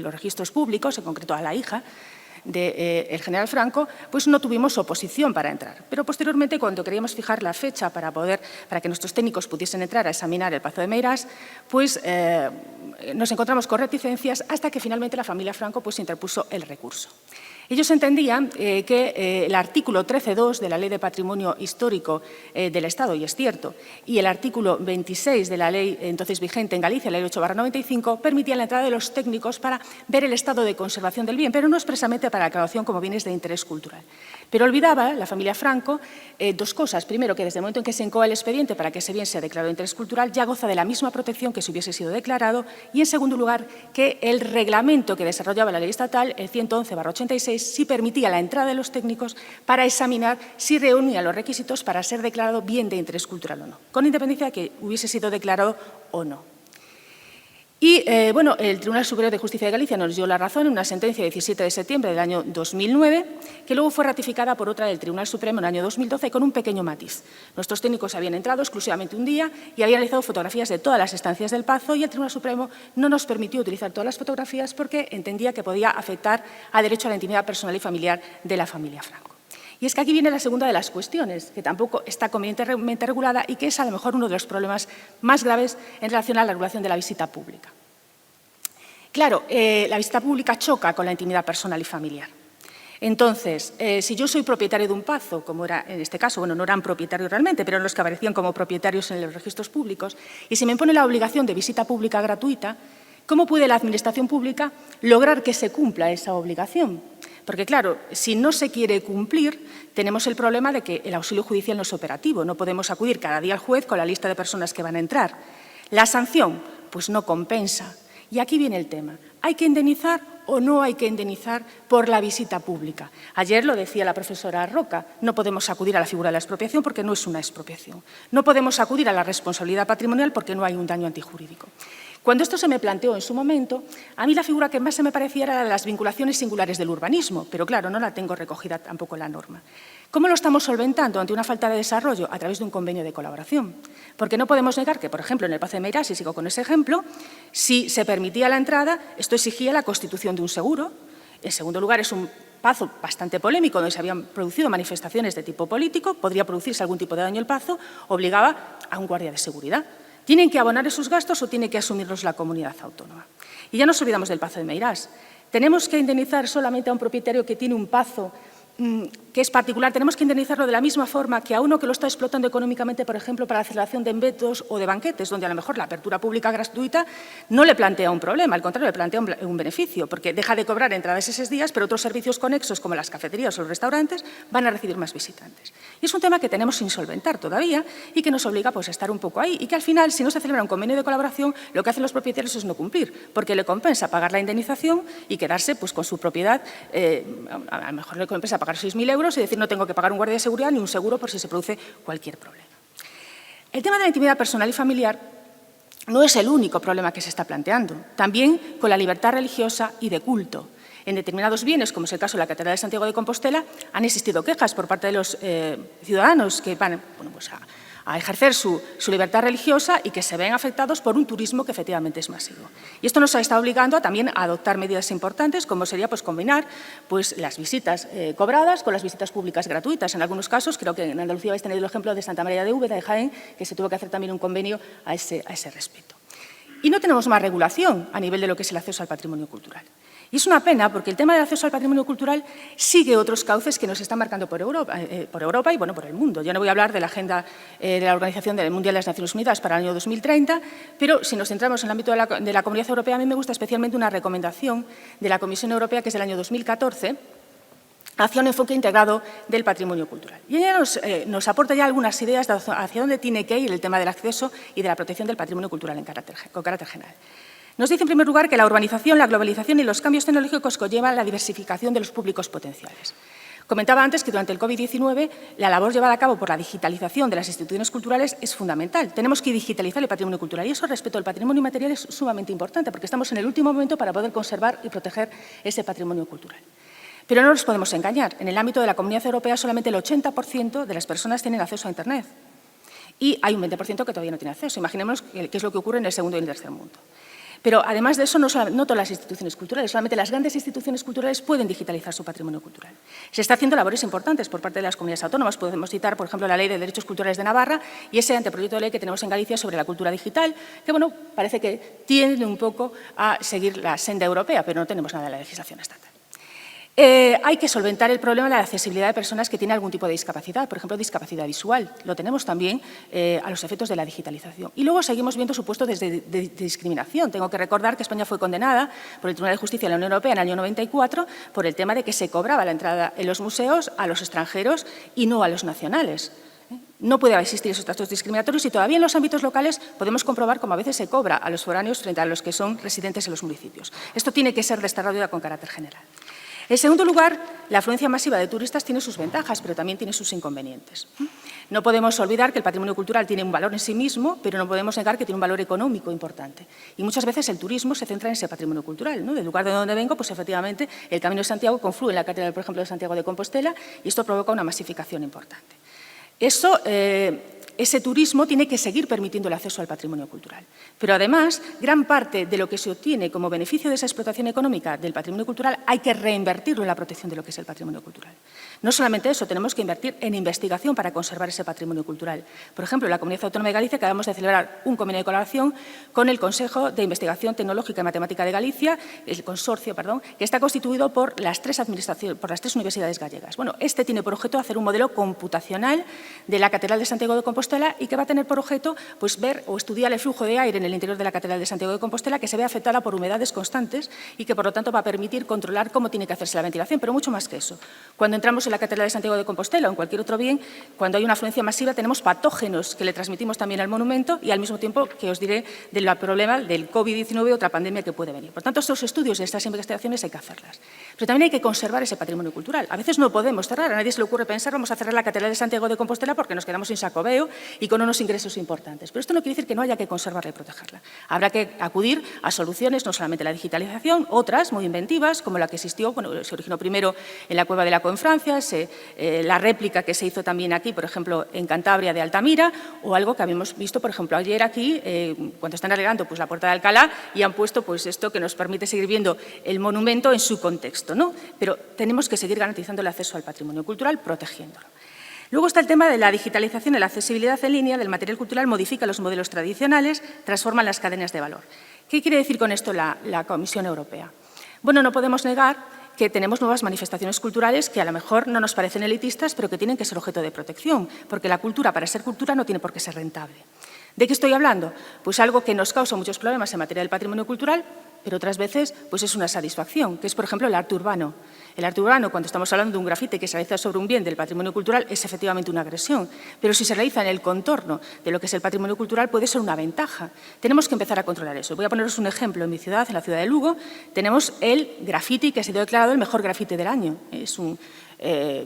los registros públicos, en concreto a la hija del general Franco, pues no tuvimos oposición para entrar. Pero posteriormente, cuando queríamos fijar la fecha para que nuestros técnicos pudiesen entrar a examinar el Pazo de Meirás, pues nos encontramos con reticencias hasta que finalmente la familia Franco pues interpuso el recurso. Ellos entendían que el artículo 13.2 de la Ley de Patrimonio Histórico del Estado, y es cierto, y el artículo 26 de la ley entonces vigente en Galicia, la Ley 8/95, permitían la entrada de los técnicos para ver el estado de conservación del bien, pero no expresamente para la declaración como bienes de interés cultural. Pero olvidaba la familia Franco dos cosas. Primero, que desde el momento en que se incoa el expediente para que ese bien sea declarado de interés cultural, ya goza de la misma protección que si hubiese sido declarado. Y, en segundo lugar, que el reglamento que desarrollaba la ley estatal, el 111/86, sí permitía la entrada de los técnicos para examinar si reunía los requisitos para ser declarado bien de interés cultural o no, con independencia de que hubiese sido declarado o no. Y, bueno, el Tribunal Superior de Justicia de Galicia nos dio la razón en una sentencia del 17 de septiembre del año 2009, que luego fue ratificada por otra del Tribunal Supremo en el año 2012 con un pequeño matiz. Nuestros técnicos habían entrado exclusivamente un día y habían realizado fotografías de todas las estancias del Pazo, y el Tribunal Supremo no nos permitió utilizar todas las fotografías porque entendía que podía afectar al derecho a la intimidad personal y familiar de la familia Franco. Y es que aquí viene la segunda de las cuestiones, que tampoco está convenientemente regulada y que es a lo mejor uno de los problemas más graves en relación a la regulación de la visita pública. Claro, la visita pública choca con la intimidad personal y familiar. Entonces, si yo soy propietario de un pazo, como era en este caso, bueno, no eran propietarios realmente, pero eran los que aparecían como propietarios en los registros públicos, y se me impone la obligación de visita pública gratuita, ¿cómo puede la Administración pública lograr que se cumpla esa obligación? Porque, claro, si no se quiere cumplir, tenemos el problema de que el auxilio judicial no es operativo. No podemos acudir cada día al juez con la lista de personas que van a entrar. La sanción, pues no compensa. Y aquí viene el tema. ¿Hay que indemnizar o no hay que indemnizar por la visita pública? Ayer lo decía la profesora Roca, no podemos acudir a la figura de la expropiación porque no es una expropiación. No podemos acudir a la responsabilidad patrimonial porque no hay un daño antijurídico. Cuando esto se me planteó en su momento, a mí la figura que más se me parecía era la de las vinculaciones singulares del urbanismo, pero claro, no la tengo recogida tampoco en la norma. ¿Cómo lo estamos solventando ante una falta de desarrollo? A través de un convenio de colaboración. Porque no podemos negar que, por ejemplo, en el Pazo de Meirás, si sigo con ese ejemplo, si se permitía la entrada, esto exigía la constitución de un seguro. En segundo lugar, es un pazo bastante polémico, donde se habían producido manifestaciones de tipo político, podría producirse algún tipo de daño al pazo, obligaba a un guardia de seguridad. ¿Tienen que abonar esos gastos o tiene que asumirlos la comunidad autónoma? Y ya nos olvidamos del Pazo de Meirás. ¿Tenemos que indemnizar solamente a un propietario que tiene un pazo que es particular? ¿Tenemos que indemnizarlo de la misma forma que a uno que lo está explotando económicamente, por ejemplo, para la celebración de eventos o de banquetes, donde a lo mejor la apertura pública gratuita no le plantea un problema, al contrario, le plantea un beneficio, porque deja de cobrar entradas esos días, pero otros servicios conexos, como las cafeterías o los restaurantes, van a recibir más visitantes? Y es un tema que tenemos sin solventar todavía y que nos obliga pues, a estar un poco ahí, y que al final, si no se celebra un convenio de colaboración, lo que hacen los propietarios es no cumplir, porque le compensa pagar la indemnización y quedarse pues, con su propiedad, a lo mejor le compensa pagar 6.000 euros y decir no tengo que pagar un guardia de seguridad ni un seguro por si se produce cualquier problema. El tema de la intimidad personal y familiar no es el único problema que se está planteando, también con la libertad religiosa y de culto. En determinados bienes, como es el caso de la Catedral de Santiago de Compostela, han existido quejas por parte de los ciudadanos que van a ejercer su libertad religiosa y que se ven afectados por un turismo que efectivamente es masivo. Y esto nos ha estado obligando también a adoptar medidas importantes, como sería combinar las visitas cobradas con las visitas públicas gratuitas. En algunos casos, creo que en Andalucía vais a tener el ejemplo de Santa María de Úbeda, de Jaén, que se tuvo que hacer también un convenio a ese respecto. Y no tenemos más regulación a nivel de lo que es el acceso al patrimonio cultural. Y es una pena porque el tema del acceso al patrimonio cultural sigue otros cauces que nos están marcando por Europa y por el mundo. Yo no voy a hablar de la agenda de la Organización Mundial de las Naciones Unidas para el año 2030, pero si nos centramos en el ámbito de la Comunidad Europea, a mí me gusta especialmente una recomendación de la Comisión Europea, que es del año 2014, hacia un enfoque integrado del patrimonio cultural. Y ella nos aporta ya algunas ideas de hacia dónde tiene que ir el tema del acceso y de la protección del patrimonio cultural con carácter general. Nos dice, en primer lugar, que la urbanización, la globalización y los cambios tecnológicos conllevan la diversificación de los públicos potenciales. Comentaba antes que durante el COVID-19 la labor llevada a cabo por la digitalización de las instituciones culturales es fundamental. Tenemos que digitalizar el patrimonio cultural y eso respecto al patrimonio inmaterial es sumamente importante porque estamos en el último momento para poder conservar y proteger ese patrimonio cultural. Pero no nos podemos engañar. En el ámbito de la Comunidad Europea solamente el 80% de las personas tienen acceso a Internet y hay un 20% que todavía no tiene acceso. Imaginemos qué es lo que ocurre en el segundo y el tercer mundo. Pero además de eso, no todas las instituciones culturales, solamente las grandes instituciones culturales pueden digitalizar su patrimonio cultural. Se está haciendo labores importantes por parte de las comunidades autónomas. Podemos citar, por ejemplo, la Ley de Derechos Culturales de Navarra y ese anteproyecto de ley que tenemos en Galicia sobre la cultura digital, que parece que tiende un poco a seguir la senda europea, pero no tenemos nada en la legislación estatal. Hay que solventar el problema de la accesibilidad de personas que tienen algún tipo de discapacidad, por ejemplo, discapacidad visual. Lo tenemos también a los efectos de la digitalización. Y luego seguimos viendo supuestos de discriminación. Tengo que recordar que España fue condenada por el Tribunal de Justicia de la Unión Europea en el año 94 por el tema de que se cobraba la entrada en los museos a los extranjeros y no a los nacionales. No puede existir esos tratos discriminatorios y todavía en los ámbitos locales podemos comprobar cómo a veces se cobra a los foráneos frente a los que son residentes en los municipios. Esto tiene que ser desarrollado con carácter general. En segundo lugar, la afluencia masiva de turistas tiene sus ventajas, pero también tiene sus inconvenientes. No podemos olvidar que el patrimonio cultural tiene un valor en sí mismo, pero no podemos negar que tiene un valor económico importante. Y muchas veces el turismo se centra en ese patrimonio cultural, ¿no? Del lugar de donde vengo, pues efectivamente el Camino de Santiago confluye en la Catedral, por ejemplo, de Santiago de Compostela y esto provoca una masificación importante. Ese turismo tiene que seguir permitiendo el acceso al patrimonio cultural. Pero además, gran parte de lo que se obtiene como beneficio de esa explotación económica del patrimonio cultural hay que reinvertirlo en la protección de lo que es el patrimonio cultural. No solamente eso, tenemos que invertir en investigación para conservar ese patrimonio cultural. Por ejemplo, en la Comunidad Autónoma de Galicia acabamos de celebrar un convenio de colaboración con el Consejo de Investigación Tecnológica y Matemática de Galicia, el consorcio, que está constituido por las tres universidades gallegas. Bueno, este tiene por objeto hacer un modelo computacional de la Catedral de Santiago de Compostela y que va a tener por objeto ver o estudiar el flujo de aire en el interior de la Catedral de Santiago de Compostela que se ve afectada por humedades constantes y que por lo tanto va a permitir controlar cómo tiene que hacerse la ventilación, pero mucho más que eso. Cuando entramos en la Catedral de Santiago de Compostela o en cualquier otro bien, cuando hay una afluencia masiva tenemos patógenos que le transmitimos también al monumento y al mismo tiempo que os diré del problema del COVID-19 otra pandemia que puede venir. Por tanto, estos estudios y estas investigaciones hay que hacerlas. Pero también hay que conservar ese patrimonio cultural. A veces no podemos cerrar, a nadie se le ocurre pensar vamos a cerrar la Catedral de Santiago de Compostela porque nos quedamos sin Xacobeo y con unos ingresos importantes. Pero esto no quiere decir que no haya que conservarla y protegerla. Habrá que acudir a soluciones, no solamente la digitalización, otras muy inventivas, como la que existió, se originó primero en la Cueva de la Co en Francia, la réplica que se hizo también aquí, por ejemplo, en Cantabria de Altamira, o algo que habíamos visto, por ejemplo, ayer aquí, cuando están arreglando la Puerta de Alcalá y han puesto esto que nos permite seguir viendo el monumento en su contexto, ¿no? Pero tenemos que seguir garantizando el acceso al patrimonio cultural, protegiéndolo. Luego está el tema de la digitalización y la accesibilidad en línea del material cultural, modifica los modelos tradicionales, transforma las cadenas de valor. ¿Qué quiere decir con esto la Comisión Europea? Bueno, no podemos negar que tenemos nuevas manifestaciones culturales que a lo mejor no nos parecen elitistas, pero que tienen que ser objeto de protección, porque la cultura, para ser cultura, no tiene por qué ser rentable. ¿De qué estoy hablando? Pues algo que nos causa muchos problemas en materia del patrimonio cultural, pero otras veces es una satisfacción, que es, por ejemplo, el arte urbano. El arte urbano, cuando estamos hablando de un grafite que se realiza sobre un bien del patrimonio cultural, es efectivamente una agresión, pero si se realiza en el contorno de lo que es el patrimonio cultural, puede ser una ventaja. Tenemos que empezar a controlar eso. Voy a poneros un ejemplo. En mi ciudad, en la ciudad de Lugo, tenemos el grafiti que ha sido declarado el mejor grafite del año. Es un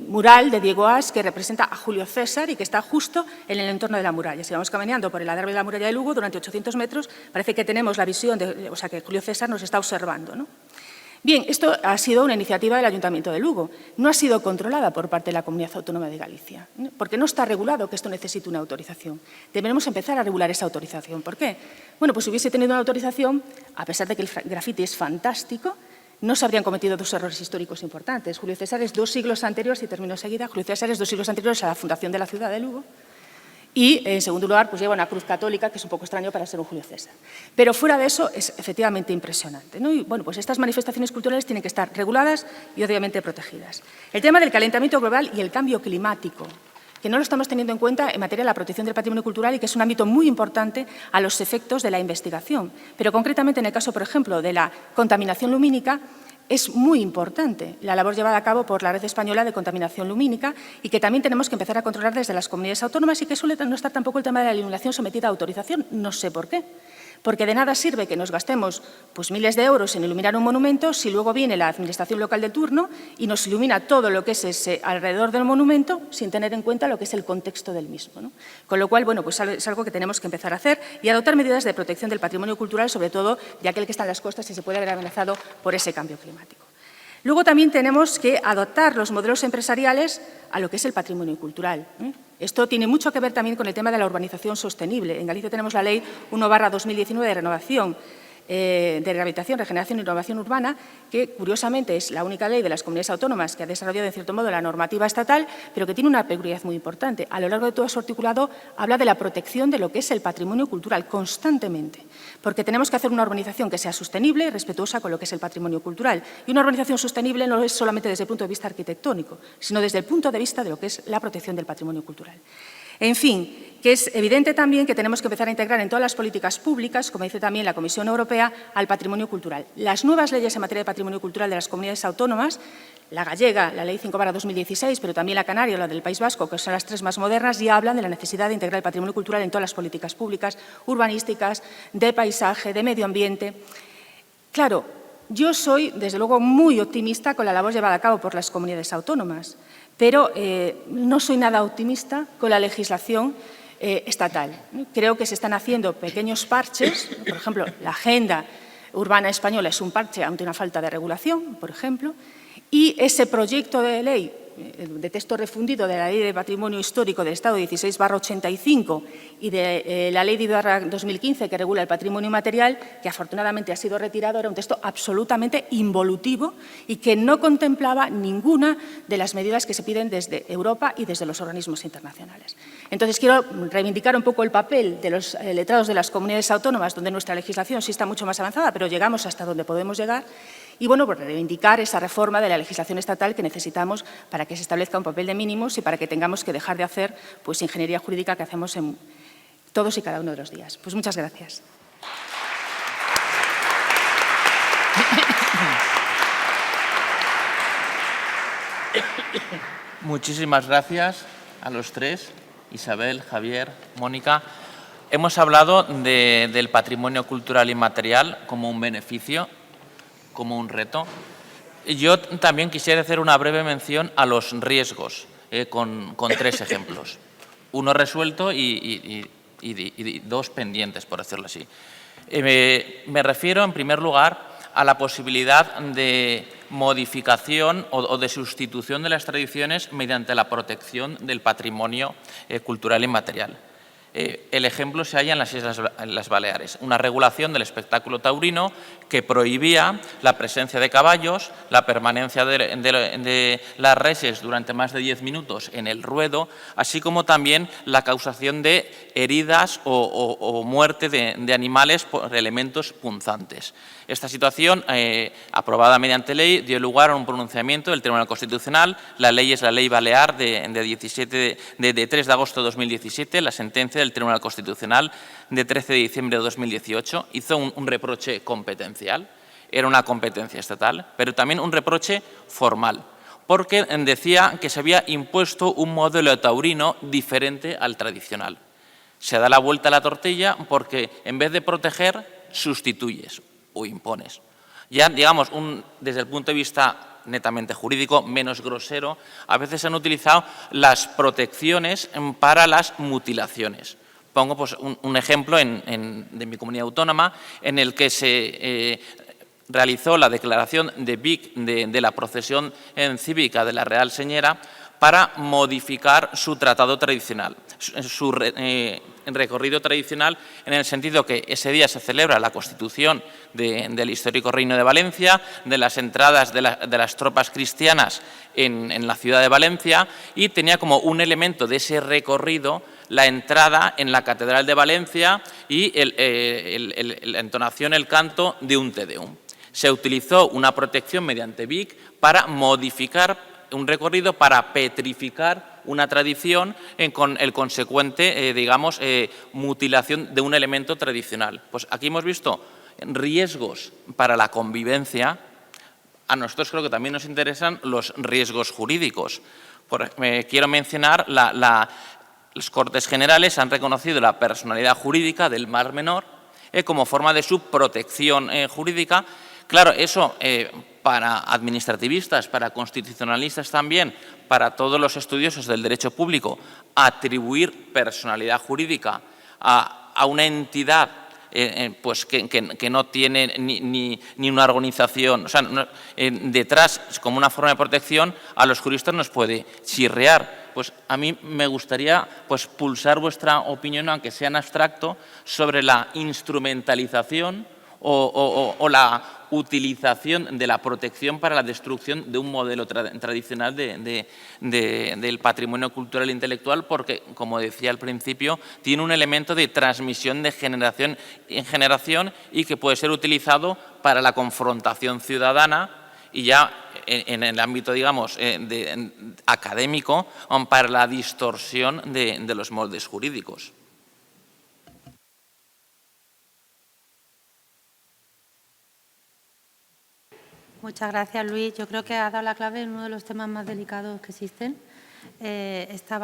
mural de Diego As que representa a Julio César y que está justo en el entorno de la muralla. Si vamos caminando por el adarve de la muralla de Lugo durante 800 metros, parece que tenemos la visión que Julio César nos está observando, ¿no? Bien, esto ha sido una iniciativa del Ayuntamiento de Lugo. No ha sido controlada por parte de la Comunidad Autónoma de Galicia, porque no está regulado que esto necesite una autorización. Deberemos empezar a regular esa autorización. ¿Por qué? Bueno, pues si hubiese tenido una autorización, a pesar de que el grafiti es fantástico, no se habrían cometido dos errores históricos importantes. Julio César es 2 siglos anteriores, y termino enseguida, Julio César es 2 siglos anteriores a la fundación de la ciudad de Lugo. Y, en segundo lugar, pues lleva una cruz católica, que es un poco extraño para ser un Julio César. Pero fuera de eso, es efectivamente impresionante, ¿no? Y, bueno, pues estas manifestaciones culturales tienen que estar reguladas y, obviamente, protegidas. El tema del calentamiento global y el cambio climático, que no lo estamos teniendo en cuenta en materia de la protección del patrimonio cultural y que es un ámbito muy importante a los efectos de la investigación. Pero, concretamente, en el caso, por ejemplo, de la contaminación lumínica, es muy importante la labor llevada a cabo por la Red Española de Contaminación Lumínica y que también tenemos que empezar a controlar desde las comunidades autónomas y que suele no estar tampoco el tema de la iluminación sometida a autorización. No sé por qué. Porque de nada sirve que nos gastemos pues, miles de euros en iluminar un monumento si luego viene la administración local de turno y nos ilumina todo lo que es ese alrededor del monumento sin tener en cuenta lo que es el contexto del mismo, ¿no? Con lo cual, bueno, pues es algo que tenemos que empezar a hacer y adoptar medidas de protección del patrimonio cultural, sobre todo de aquel que está en las costas y se puede ver amenazado por ese cambio climático. Luego también tenemos que adoptar los modelos empresariales a lo que es el patrimonio cultural, ¿eh? Esto tiene mucho que ver también con el tema de la urbanización sostenible. En Galicia tenemos la Ley 1/2019 de renovación, de rehabilitación, regeneración y innovación urbana, que curiosamente es la única ley de las comunidades autónomas que ha desarrollado en cierto modo la normativa estatal, pero que tiene una peculiaridad muy importante. A lo largo de todo su articulado habla de la protección de lo que es el patrimonio cultural constantemente, porque tenemos que hacer una urbanización que sea sostenible y respetuosa con lo que es el patrimonio cultural. Y una urbanización sostenible no es solamente desde el punto de vista arquitectónico, sino desde el punto de vista de lo que es la protección del patrimonio cultural. En fin, que es evidente también que tenemos que empezar a integrar en todas las políticas públicas, como dice también la Comisión Europea, al patrimonio cultural. Las nuevas leyes en materia de patrimonio cultural de las comunidades autónomas, la gallega, la Ley 5/2016, pero también la canaria o la del País Vasco, que son las 3 más modernas, ya hablan de la necesidad de integrar el patrimonio cultural en todas las políticas públicas, urbanísticas, de paisaje, de medio ambiente. Claro, yo soy, desde luego, muy optimista con la labor llevada a cabo por las comunidades autónomas, pero no soy nada optimista con la legislación estatal. Creo que se están haciendo pequeños parches, por ejemplo, la agenda urbana española es un parche ante una falta de regulación, por ejemplo, y ese proyecto de ley de texto refundido de la Ley de Patrimonio Histórico del Estado 16/85 y de la Ley 10/2015 que regula el patrimonio inmaterial, que afortunadamente ha sido retirado, era un texto absolutamente involutivo y que no contemplaba ninguna de las medidas que se piden desde Europa y desde los organismos internacionales. Entonces, quiero reivindicar un poco el papel de los letrados de las comunidades autónomas, donde nuestra legislación sí está mucho más avanzada, pero llegamos hasta donde podemos llegar. Y, bueno, por reivindicar esa reforma de la legislación estatal que necesitamos para que se establezca un papel de mínimos y para que tengamos que dejar de hacer pues, ingeniería jurídica que hacemos en todos y cada uno de los días. Pues muchas gracias. Muchísimas gracias a los tres, Isabel, Javier, Mónica. Hemos hablado del patrimonio cultural inmaterial como un beneficio, como un reto. Yo también quisiera hacer una breve mención a los riesgos, con 3 ejemplos. Uno resuelto y 2 pendientes, por decirlo así. Me refiero, en primer lugar, a la posibilidad de modificación o de sustitución de las tradiciones mediante la protección del patrimonio cultural inmaterial. El ejemplo se halla en las Baleares, una regulación del espectáculo taurino que prohibía la presencia de caballos, la permanencia de las reses durante más de 10 minutos en el ruedo, así como también la causación de heridas o muerte de animales por elementos punzantes. Esta situación, aprobada mediante ley, dio lugar a un pronunciamiento del Tribunal Constitucional. La ley es la Ley Balear de 3 de agosto de 2017. La sentencia del Tribunal Constitucional de 13 de diciembre de 2018 hizo un reproche competencial. Era una competencia estatal, pero también un reproche formal, porque decía que se había impuesto un modelo taurino diferente al tradicional. Se da la vuelta a la tortilla porque en vez de proteger, sustituyes o impones. Ya, digamos, desde el punto de vista netamente jurídico, menos grosero, a veces se han utilizado las protecciones para las mutilaciones. Pongo pues, un ejemplo de mi comunidad autónoma en el que realizó la declaración de Vic de la procesión cívica de la Real Señera para modificar su tratado tradicional, su recorrido tradicional, en el sentido que ese día se celebra la constitución del histórico Reino de Valencia, de las entradas de las tropas cristianas en la ciudad de Valencia, y tenía como un elemento de ese recorrido la entrada en la Catedral de Valencia y la entonación, el canto de un Te Deum. Se utilizó una protección mediante Vic para modificar un recorrido, para petrificar una tradición con el consecuente, mutilación de un elemento tradicional. Pues aquí hemos visto riesgos para la convivencia. A nosotros creo que también nos interesan los riesgos jurídicos. Quiero mencionar, las Cortes Generales han reconocido la personalidad jurídica del Mar Menor como forma de su protección jurídica. Claro, eso para administrativistas, para constitucionalistas también, para todos los estudiosos del derecho público, atribuir personalidad jurídica a una entidad pues que no tiene ni una organización, o sea, detrás, como una forma de protección, a los juristas nos puede chirriar. Pues a mí me gustaría pues pulsar vuestra opinión, aunque sea en abstracto, sobre la instrumentalización o la utilización de la protección para la destrucción de un modelo tradicional del patrimonio cultural e intelectual, porque, como decía al principio, tiene un elemento de transmisión de generación en generación y que puede ser utilizado para la confrontación ciudadana y ya en el ámbito, digamos, académico, para la distorsión de los moldes jurídicos. Muchas gracias, Luis. Yo creo que has dado la clave en uno de los temas más delicados que existen, esta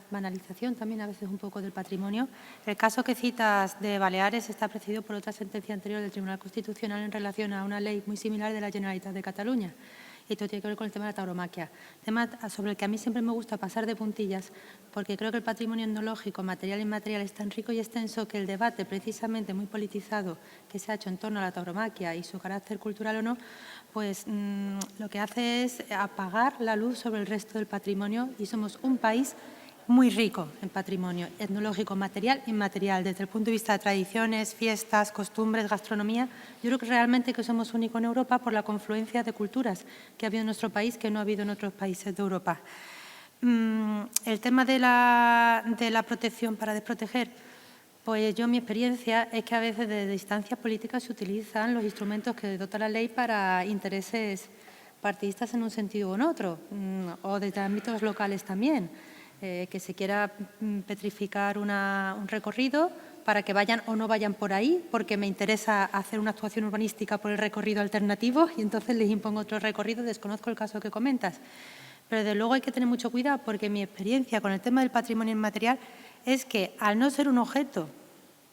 banalización también a veces un poco del patrimonio. El caso que citas de Baleares está precedido por otra sentencia anterior del Tribunal Constitucional en relación a una ley muy similar de la Generalitat de Cataluña. Y esto tiene que ver con el tema de la tauromaquia, tema sobre el que a mí siempre me gusta pasar de puntillas, porque creo que el patrimonio etnológico, material e inmaterial, es tan rico y extenso que el debate precisamente muy politizado que se ha hecho en torno a la tauromaquia y su carácter cultural o no, pues lo que hace es apagar la luz sobre el resto del patrimonio, y somos un país muy rico en patrimonio etnológico, material e inmaterial, desde el punto de vista de tradiciones, fiestas, costumbres, gastronomía. Yo creo que realmente que somos únicos en Europa por la confluencia de culturas que ha habido en nuestro país que no ha habido en otros países de Europa. El tema de la protección para desproteger, pues yo, mi experiencia es que a veces desde instancias políticas se utilizan los instrumentos que dota la ley para intereses partidistas en un sentido u en otro, o desde ámbitos locales también. Que se quiera petrificar un recorrido para que vayan o no vayan por ahí, porque me interesa hacer una actuación urbanística por el recorrido alternativo y entonces les impongo otro recorrido. Desconozco el caso que comentas. Pero desde luego hay que tener mucho cuidado, porque mi experiencia con el tema del patrimonio inmaterial es que al no ser un objeto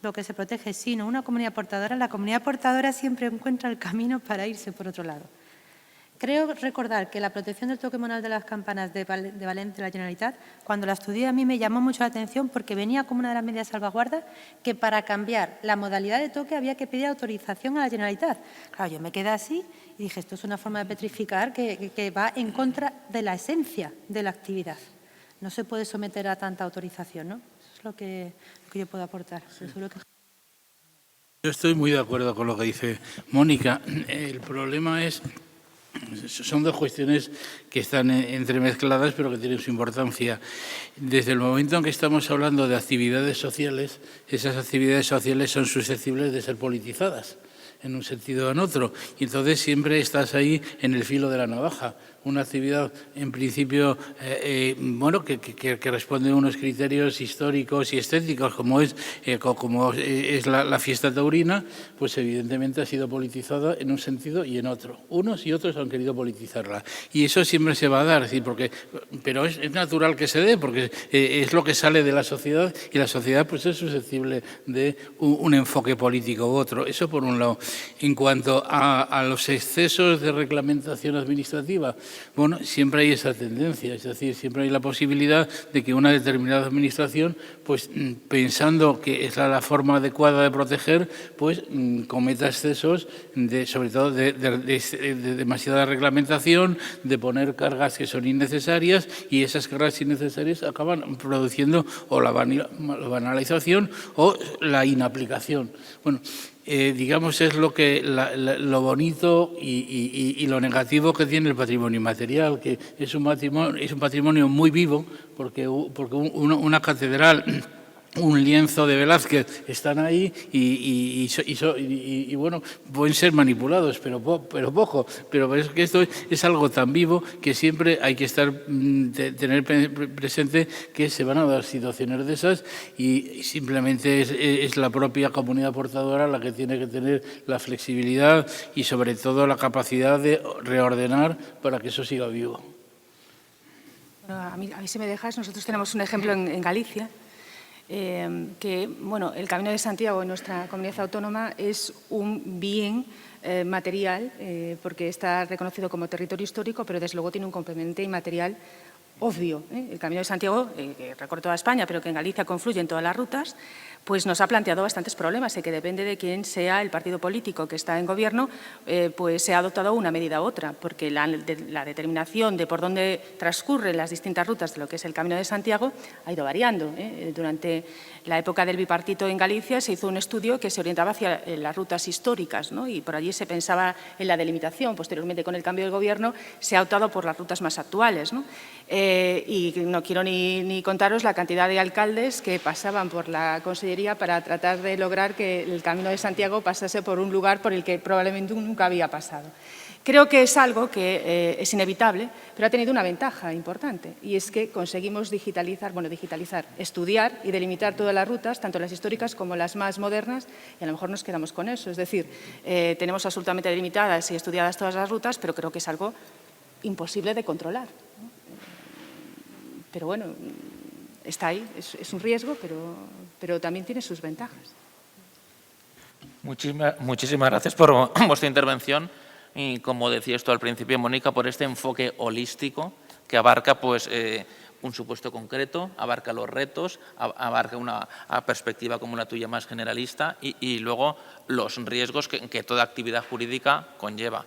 lo que se protege, sino una comunidad portadora, la comunidad portadora siempre encuentra el camino para irse por otro lado. Creo recordar que la protección del toque monal de las campanas de Valencia de la Generalitat, cuando la estudié, a mí me llamó mucho la atención porque venía como una de las medidas de salvaguarda que para cambiar la modalidad de toque había que pedir autorización a la Generalitat. Claro, yo me quedé así y dije, esto es una forma de petrificar que va en contra de la esencia de la actividad. No se puede someter a tanta autorización, ¿no? Eso es lo que yo puedo aportar. Sí. Yo estoy muy de acuerdo con lo que dice Mónica. El problema son dos cuestiones que están entremezcladas, pero que tienen su importancia. Desde el momento en que estamos hablando de actividades sociales, esas actividades sociales son susceptibles de ser politizadas en un sentido o en otro. Y entonces siempre estás ahí en el filo de la navaja. Una actividad, en principio, que responde a unos criterios históricos y estéticos, como es la fiesta taurina, pues evidentemente ha sido politizada en un sentido y en otro. Unos y otros han querido politizarla. Y eso siempre se va a dar, pero es natural que se dé, porque es lo que sale de la sociedad, y la sociedad pues es susceptible de un enfoque político u otro. Eso por un lado. En cuanto a los excesos de reglamentación administrativa, bueno, siempre hay esa tendencia, es decir, siempre hay la posibilidad de que una determinada administración, pues pensando que es la forma adecuada de proteger, pues cometa excesos, sobre todo de demasiada reglamentación, de poner cargas que son innecesarias, y esas cargas innecesarias acaban produciendo o la banalización o la inaplicación. Bueno, digamos, es lo bonito y lo negativo que tiene el patrimonio inmaterial, que es un patrimonio muy vivo, porque una catedral, un lienzo de Velázquez están ahí y bueno, pueden ser manipulados, pero poco. Pero es que esto es algo tan vivo que siempre hay que tener presente que se van a dar situaciones de esas, y simplemente es la propia comunidad portadora la que tiene que tener la flexibilidad y sobre todo la capacidad de reordenar para que eso siga vivo. Bueno, a mí si me dejas, nosotros tenemos un ejemplo en Galicia, que bueno, el Camino de Santiago en nuestra comunidad autónoma es un bien material, porque está reconocido como territorio histórico, pero desde luego tiene un componente inmaterial obvio. El Camino de Santiago, que recorre toda España, pero que en Galicia confluye en todas las rutas, pues nos ha planteado bastantes problemas, y que depende de quién sea el partido político que está en gobierno, pues se ha adoptado una medida u otra, porque la determinación de por dónde transcurren las distintas rutas de lo que es el Camino de Santiago ha ido variando. Durante la época del bipartito en Galicia se hizo un estudio que se orientaba hacia las rutas históricas, ¿no? Y por allí se pensaba en la delimitación. Posteriormente, con el cambio del gobierno, se ha optado por las rutas más actuales, ¿no? Y no quiero ni contaros la cantidad de alcaldes que pasaban por la Consellería para tratar de lograr que el Camino de Santiago pasase por un lugar por el que probablemente nunca había pasado. Creo que es algo que es inevitable, pero ha tenido una ventaja importante, y es que conseguimos digitalizar, estudiar y delimitar todas las rutas, tanto las históricas como las más modernas, y a lo mejor nos quedamos con eso. Es decir, tenemos absolutamente delimitadas y estudiadas todas las rutas, pero creo que es algo imposible de controlar, ¿no? Pero bueno, está ahí, es un riesgo, pero también tiene sus ventajas. Muchísimas gracias por vuestra intervención. Y como decías tú al principio, Mónica, por este enfoque holístico que abarca pues, un supuesto concreto, abarca los retos, abarca una perspectiva como la tuya más generalista y luego los riesgos que toda actividad jurídica conlleva.